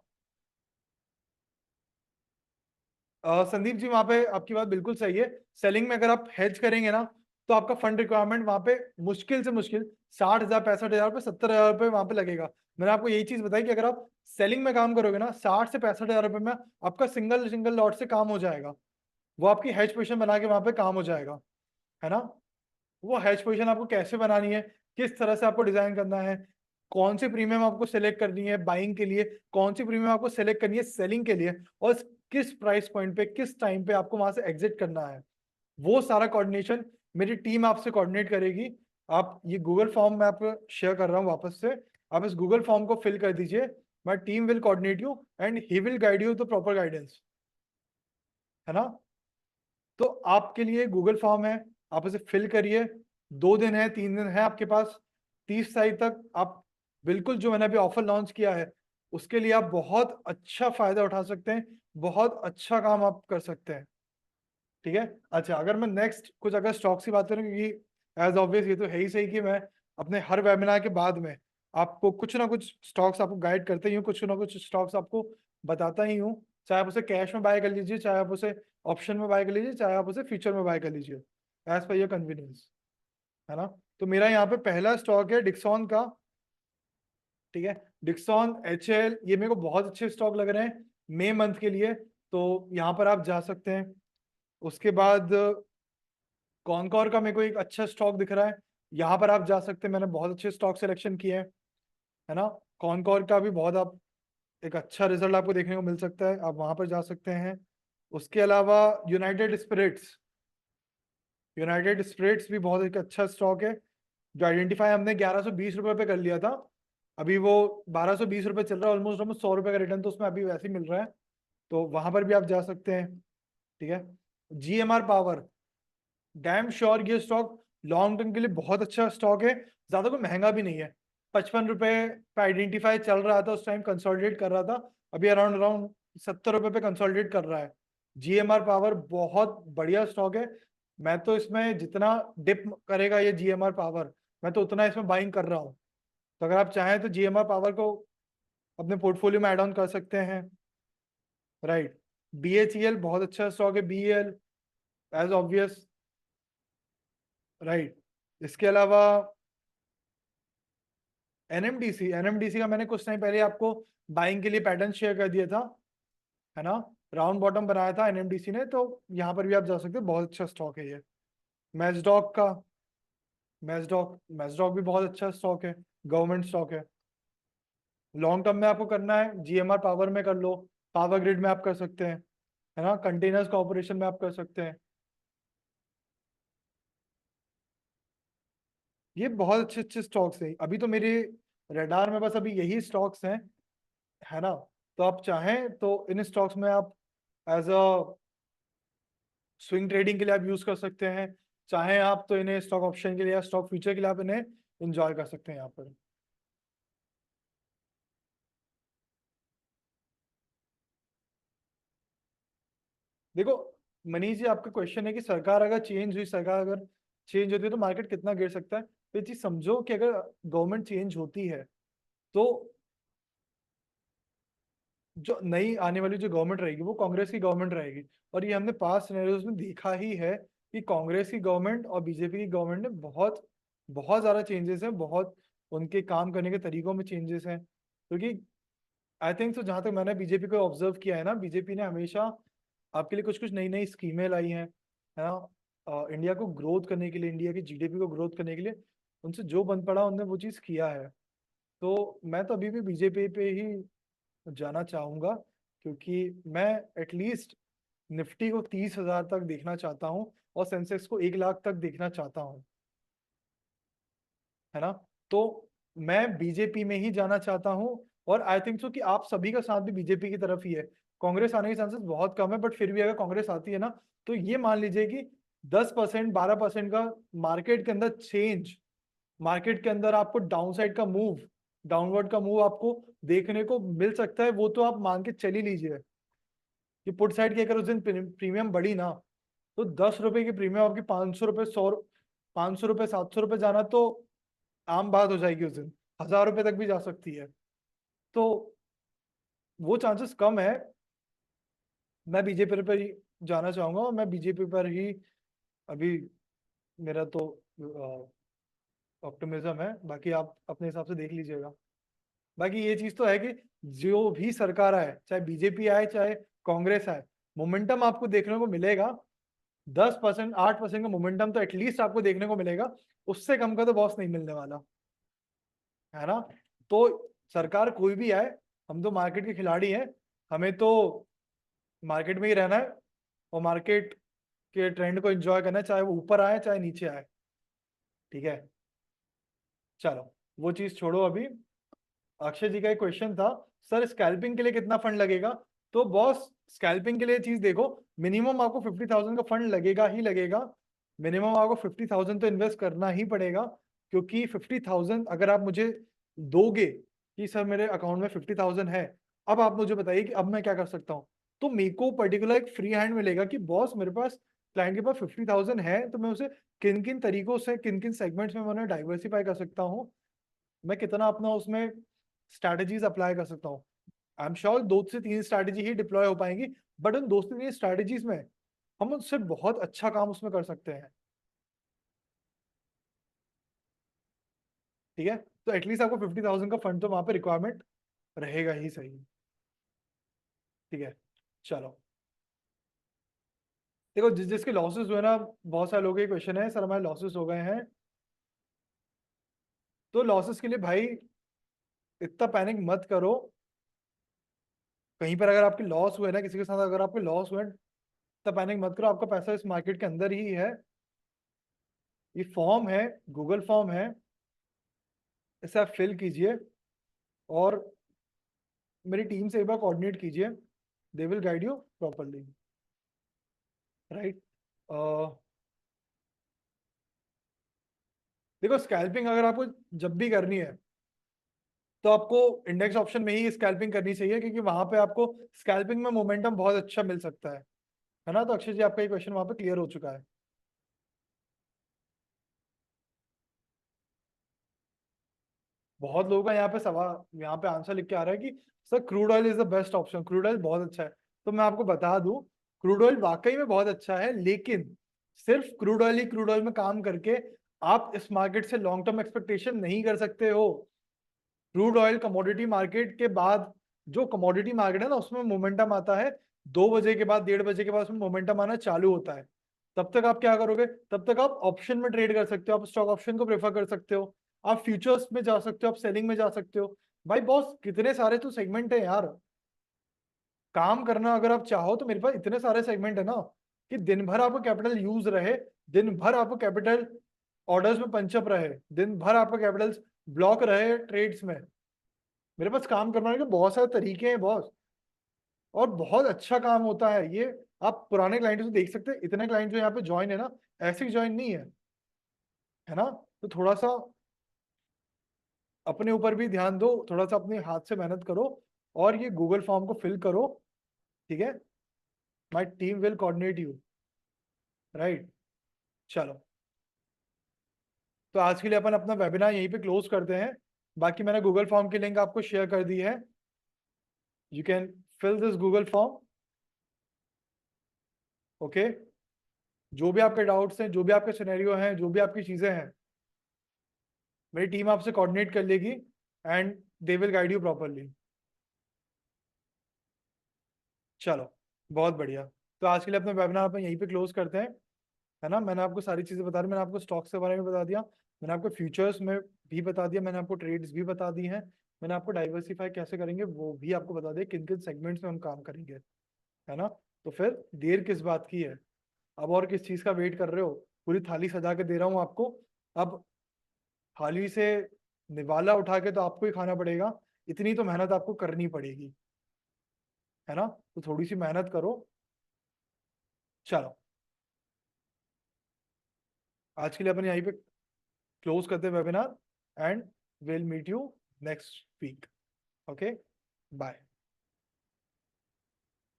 संदीप जी वहां पे आपकी बात बिल्कुल सही है। सेलिंग में अगर आप हेज करेंगे ना, तो आपका फंड रिक्वायरमेंट वहां पे मुश्किल से मुश्किल 60,000, 65,000 रुपये, 70,000 रुपये वहां पे लगेगा। मैंने आपको यही चीज बताई कि अगर आप सेलिंग में काम करोगे ना, 60 से 65,000 रुपये में आपका सिंगल सिंगल लॉट से काम हो जाएगा। वो आपकी हेज पोजीशन बना के वहां पे काम हो जाएगा, है ना। वो हैश पोजीशन आपको कैसे बनानी है, किस तरह से आपको डिजाइन करना है, कौन सी प्रीमियम आपको सेलेक्ट करनी है बाइंग के लिए, कौन सी प्रीमियम आपको सेलेक्ट करनी है सेलिंग के लिए, और किस प्राइस पॉइंट पे किस टाइम पे आपको वहां से एग्जिट करना है, वो सारा कोऑर्डिनेशन मेरी टीम आपसे कोऑर्डिनेट करेगी। आप ये गूगल फॉर्म मैं आपको शेयर कर रहा हूँ वापस से, आप इस गूगल फॉर्म को फिल कर दीजिए। My team will coordinate you and he will guide you the proper guidance, है ना। तो आपके लिए गूगल फॉर्म है, आप उसे फिल करिए। 2 दिन है, 3 दिन है आपके पास, 30 तारीख तक आप बिल्कुल जो मैंने अभी ऑफर लॉन्च किया है उसके लिए आप बहुत अच्छा फायदा उठा सकते हैं, बहुत अच्छा काम आप कर सकते हैं। ठीक है। अच्छा, अगर मैं नेक्स्ट कुछ अगर स्टॉक्स की बात करूं, क्योंकि एज ऑब्वियस ये तो है ही सही कि मैं अपने हर वेबिनार के बाद में आपको कुछ ना कुछ स्टॉक्स आपको गाइड करते ही हूँ, कुछ ना कुछ स्टॉक्स आपको बताता ही हूँ। चाहे आप उसे कैश में बाय कर लीजिए, चाहे आप उसे ऑप्शन में बाय कर लीजिए, चाहे आप उसे फ्यूचर में बाय कर लीजिए, एज पर योर कन्वीनियंस, है ना। तो मेरा यहाँ पे पहला स्टॉक है डिक्सॉन का। ठीक है। डिक्सॉन, HL, ये मेरे को बहुत अच्छे स्टॉक लग रहे हैं मई मंथ के लिए, तो यहाँ पर आप जा सकते हैं। उसके बाद कॉनकॉर का मेरे को एक अच्छा स्टॉक दिख रहा है, यहाँ पर आप जा सकते हैं। मैंने बहुत अच्छे स्टॉक सिलेक्शन किए हैं, है ना। कॉनकॉर का भी बहुत आप एक अच्छा रिजल्ट आपको देखने को मिल सकता है, आप वहां पर जा सकते हैं। उसके अलावा यूनाइटेड स्पिरिट्स, यूनाइटेड स्पिरिट्स भी बहुत एक अच्छा स्टॉक है, जो आइडेंटिफाई हमने 1120 रुपये पे कर लिया था। अभी वो 1220 रुपये चल रहा है, ऑलमोस्ट ऑलमोस्ट 100 रुपये का रिटर्न तो उसमें अभी वैसे ही मिल रहा है, तो वहां पर भी आप जा सकते हैं। ठीक है। GMR पावर, डैम श्योर ये स्टॉक लॉन्ग टर्म के लिए बहुत अच्छा स्टॉक है, ज्यादा कोई महंगा भी नहीं है। 55 रुपए पे आइडेंटिफाई चल रहा था उस टाइम, कंसोलिडेट कर रहा था, अभी अराउंड अराउंड 70 रुपए पे कंसोलिडेट कर रहा है। जीएमआर पावर बहुत बढ़िया स्टॉक है, मैं तो इसमें जितना डिप करेगा ये जीएमआर पावर, मैं तो उतना इसमें बाइंग कर रहा हूँ। तो अगर आप चाहें तो जीएमआर पावर को अपने पोर्टफोलियो में ऐड ऑन कर सकते हैं। राइट, बीएचईएल बहुत अच्छा स्टॉक है, बीएल एज ऑब्वियस। राइट, इसके अलावा एनएमडीसी का मैंने कुछ टाइम पहले आपको बाइंग के लिए पैटर्न शेयर कर दिया था, है ना। राउंड बॉटम बनाया था एनएमडीसी ने, तो यहाँ पर भी आप जा सकते हो, बहुत अच्छा स्टॉक है ये। मैजडॉक का, मैजडॉक भी बहुत अच्छा स्टॉक है, गवर्नमेंट स्टॉक है। लॉन्ग टर्म में आपको करना है जीएमआर पावर में कर लो, पावर ग्रिड में आप कर सकते हैं, है ना, कंटेनर्स कॉर्पोरेशन में आप कर सकते हैं। ये बहुत अच्छे अच्छे स्टॉक्स हैं, अभी तो मेरे रडार में बस अभी यही स्टॉक्स हैं, है ना। तो आप चाहें तो इन स्टॉक्स में आप एज अ स्विंग ट्रेडिंग के लिए आप यूज कर सकते हैं, चाहे आप तो इन्हें स्टॉक ऑप्शन के लिए या स्टॉक फ्यूचर के लिए आप इन्हें एंजॉय कर सकते हैं यहाँ पर। देखो मनीष जी, आपका क्वेश्चन है कि सरकार अगर चेंज हुई, सरकार अगर चेंज होती है तो मार्केट कितना गिर सकता है। तो ये चीज समझो कि अगर गवर्नमेंट चेंज होती है तो जो नई आने वाली जो गवर्नमेंट रहेगी वो कांग्रेस की गवर्नमेंट रहेगी। और ये हमने पास्ट सिनेरियोज में देखा ही है कि कांग्रेस की गवर्नमेंट और बीजेपी की गवर्नमेंट में बहुत बहुत ज्यादा चेंजेस हैं, बहुत उनके काम करने के तरीकों में चेंजेस हैं। क्योंकि आई थिंक तो जहां तक मैंने बीजेपी को ऑब्जर्व किया है ना, बीजेपी ने हमेशा आपके लिए कुछ कुछ नई नई स्कीमें लाई हैं, है ना। इंडिया को ग्रोथ करने के लिए, इंडिया की जीडीपी को ग्रोथ करने के लिए उनसे जो बन पड़ा उन्होंने वो चीज़ किया है। तो मैं तो अभी भी बीजेपी पे ही जाना चाहूंगा, क्योंकि मैं एटलीस्ट निफ्टी को 30,000 तक देखना चाहता हूँ और सेंसेक्स को 1 लाख तक देखना चाहता हूँ, है ना। तो मैं बीजेपी में ही जाना चाहता हूँ, और आई थिंक सो कि आप सभी का साथ भी बीजेपी की तरफ ही है। कांग्रेस आने के चांसेस बहुत कम है, बट फिर भी अगर कांग्रेस आती है ना, तो ये मान लीजिए कि 10% 12% का मार्केट के अंदर चेंज, मार्केट के अंदर आपको डाउनसाइड का मूव, डाउनवर्ड का मूव आपको देखने को मिल सकता है। वो तो आप मान के चल ही लीजिए कि पुट साइड की अगर उस दिन प्रीमियम बढ़ी ना, तो 10 रुपए की प्रीमियम आपकी 500 रुपए, 500 रुपए, 700 रुपए जाना तो आम बात हो जाएगी उस दिन, 1,000 रुपए तक भी जा सकती है। तो वो चांसेस कम है। मैं बीजेपी पर ही जाना चाहूंगा, और मैं बीजेपी पर ही अभी, मेरा तो ऑप्टिमिज्म है, बाकी आप अपने हिसाब से देख लीजिएगा। बाकी ये चीज तो है कि जो भी सरकार आए, चाहे बीजेपी आए चाहे कांग्रेस आए, मोमेंटम आपको देखने को मिलेगा। 10%, 8% का मोमेंटम तो एटलीस्ट आपको देखने को मिलेगा, उससे कम का तो बॉस नहीं मिलने वाला, है ना। तो सरकार कोई भी आए, हम तो मार्केट के खिलाड़ी हैं, हमें तो मार्केट में ही रहना है, और मार्केट के ट्रेंड को एंजॉय करना है, चाहे वो ऊपर आए चाहे नीचे आए। ठीक है, चलो वो चीज छोड़ो अभी। अक्षय जी का एक क्वेश्चन था, सर स्कैल्पिंग के लिए कितना फंड लगेगा। तो बॉस स्कैल्पिंग के लिए चीज देखो, मिनिमम आपको 50,000 का फंड लगेगा ही लगेगा। मिनिमम आपको 50,000 तो इन्वेस्ट करना ही पड़ेगा, क्योंकि 50,000 अगर आप मुझे दोगे कि सर मेरे अकाउंट में 50,000 है, अब आप मुझे बताइए कि अब मैं क्या कर सकता हूँ। तो मेरे को पर्टिकुलर एक फ्री हैंड मिलेगा कि बॉस मेरे पास, क्लाइंट के पास 50,000 है, तो मैं उसे किन किन तरीकों से, किन किन सेगमेंट्स में मैं उन्हें डाइवर्सिफाई कर सकता हूँ, मैं कितना अपना उसमें स्ट्रैटेजीज अप्लाई कर सकता हूँ। आई एम श्योर 2 से 3 स्ट्रैटेजी ही डिप्लॉय हो पाएंगी, बट उन 2 से 3 स्ट्रैटेजीज में हम उससे बहुत अच्छा काम उसमें कर सकते हैं। ठीक है, तो एटलीस्ट आपको 50,000 का फंड तो वहां पे रिक्वायरमेंट रहेगा ही सही। ठीक है, चलो। देखो जिसके लॉसेस हुए ना, बहुत सारे लोगों के क्वेश्चन है, सर हमारे लॉसेस हो गए हैं। तो लॉसेस के लिए भाई इतना पैनिक मत करो। कहीं पर अगर आपके लॉस हुए ना, किसी के साथ अगर आपके लॉस हुए, तब पैनिक मत करो, आपका पैसा इस मार्केट के अंदर ही है। ये फॉर्म है, गूगल फॉर्म है, इसे आप फिल कीजिए, और मेरी टीम से एक बार कोऑर्डिनेट कीजिए, they will guide you properly. Right, देखो स्कैल्पिंग अगर आपको जब भी करनी है, तो आपको इंडेक्स ऑप्शन में ही स्कैल्पिंग करनी चाहिए, क्योंकि वहां पे आपको स्कैल्पिंग में मोमेंटम बहुत अच्छा मिल सकता है ना। तो अक्षय जी, आपका ये क्वेश्चन वहां पे क्लियर हो चुका है। बहुत लोगों का यहाँ पे सवाल, यहाँ पे आंसर लिख के आ रहा है कि sir crude oil is the best option, crude oil बहुत अच्छा है। तो मैं आपको बता दूं, क्रूड ऑयल वाकई में बहुत अच्छा है, लेकिन सिर्फ क्रूड ऑयल ही क्रूड ऑयल में काम करके आप इस मार्केट से लॉन्ग टर्म एक्सपेक्टेशन नहीं कर सकते हो। क्रूड ऑयल कमोडिटी मार्केट के बाद, जो कमोडिटी मार्केट है ना, उसमें मोमेंटम आता है 2 बजे के बाद, 1:30 के बाद उसमें मोमेंटम आना चालू होता है। तब तक आप क्या करोगे? तब तक आप ऑप्शन में ट्रेड कर सकते हो, आप स्टॉक ऑप्शन को प्रेफर कर सकते हो, आप फ्यूचर्स में जा सकते हो, आप सेलिंग में जा सकते हो। भाई बॉस, कितने सारे तो सेगमेंट है यार। काम करना अगर आप चाहो तो मेरे पास इतने सारे सेगमेंट है ना, कि दिन भर आपको कैपिटल यूज रहे, दिन भर आपको कैपिटल ऑर्डर्स में पंचअप रहे, दिन भर आपका कैपिटल ब्लॉक रहे ट्रेड्स में। मेरे पास काम करने के बहुत सारे तरीके हैं बॉस, और बहुत अच्छा काम होता है ये। आप पुराने क्लाइंट से देख सकते हैं, इतने क्लाइंट जो यहाँ पे ज्वाइन है ना, ऐसे ही ज्वाइन नहीं है ना। तो थोड़ा सा अपने ऊपर भी ध्यान दो, थोड़ा सा अपने हाथ से मेहनत करो, और ये गूगल फॉर्म को फिल करो, ठीक है। My team will coordinate you, right. चलो, तो आज के लिए अपन अपना वेबिनार यहीं पे क्लोज करते हैं। बाकी मैंने गूगल फॉर्म की लिंक आपको शेयर कर दी है, you can fill this Google form, okay. जो भी आपके डाउट्स हैं, जो भी आपके सिनेरियो हैं, जो भी आपकी चीजें हैं, मेरी टीम आपसे कोऑर्डिनेट कर लेगी, and they will guide you properly. चलो, बहुत बढ़िया। तो आज के लिए अपना वेबिनार अपन यहीं पे क्लोज करते हैं, है ना। मैंने आपको सारी चीजें बता दी, मैंने आपको स्टॉक्स के बारे में बता दिया, मैंने आपको फ्यूचर्स में भी बता दिया, मैंने आपको ट्रेड्स भी बता दी हैं, मैंने आपको डाइवर्सिफाई कैसे करेंगे वो भी आपको बता दिया, किन किन सेगमेंट्स में हम काम करेंगे, है ना। तो फिर देर किस बात की है, अब और किस चीज का वेट कर रहे हो? पूरी थाली सजा के दे रहा हूँ आपको। अब थाली से निवाला उठा के तो आपको ही खाना पड़ेगा, इतनी तो मेहनत आपको करनी पड़ेगी, है ना। तो थोड़ी सी मेहनत करो। चलो, आज के लिए अपन यहीं पे क्लोज करते हैं webinar, and will meet you next week, okay, bye.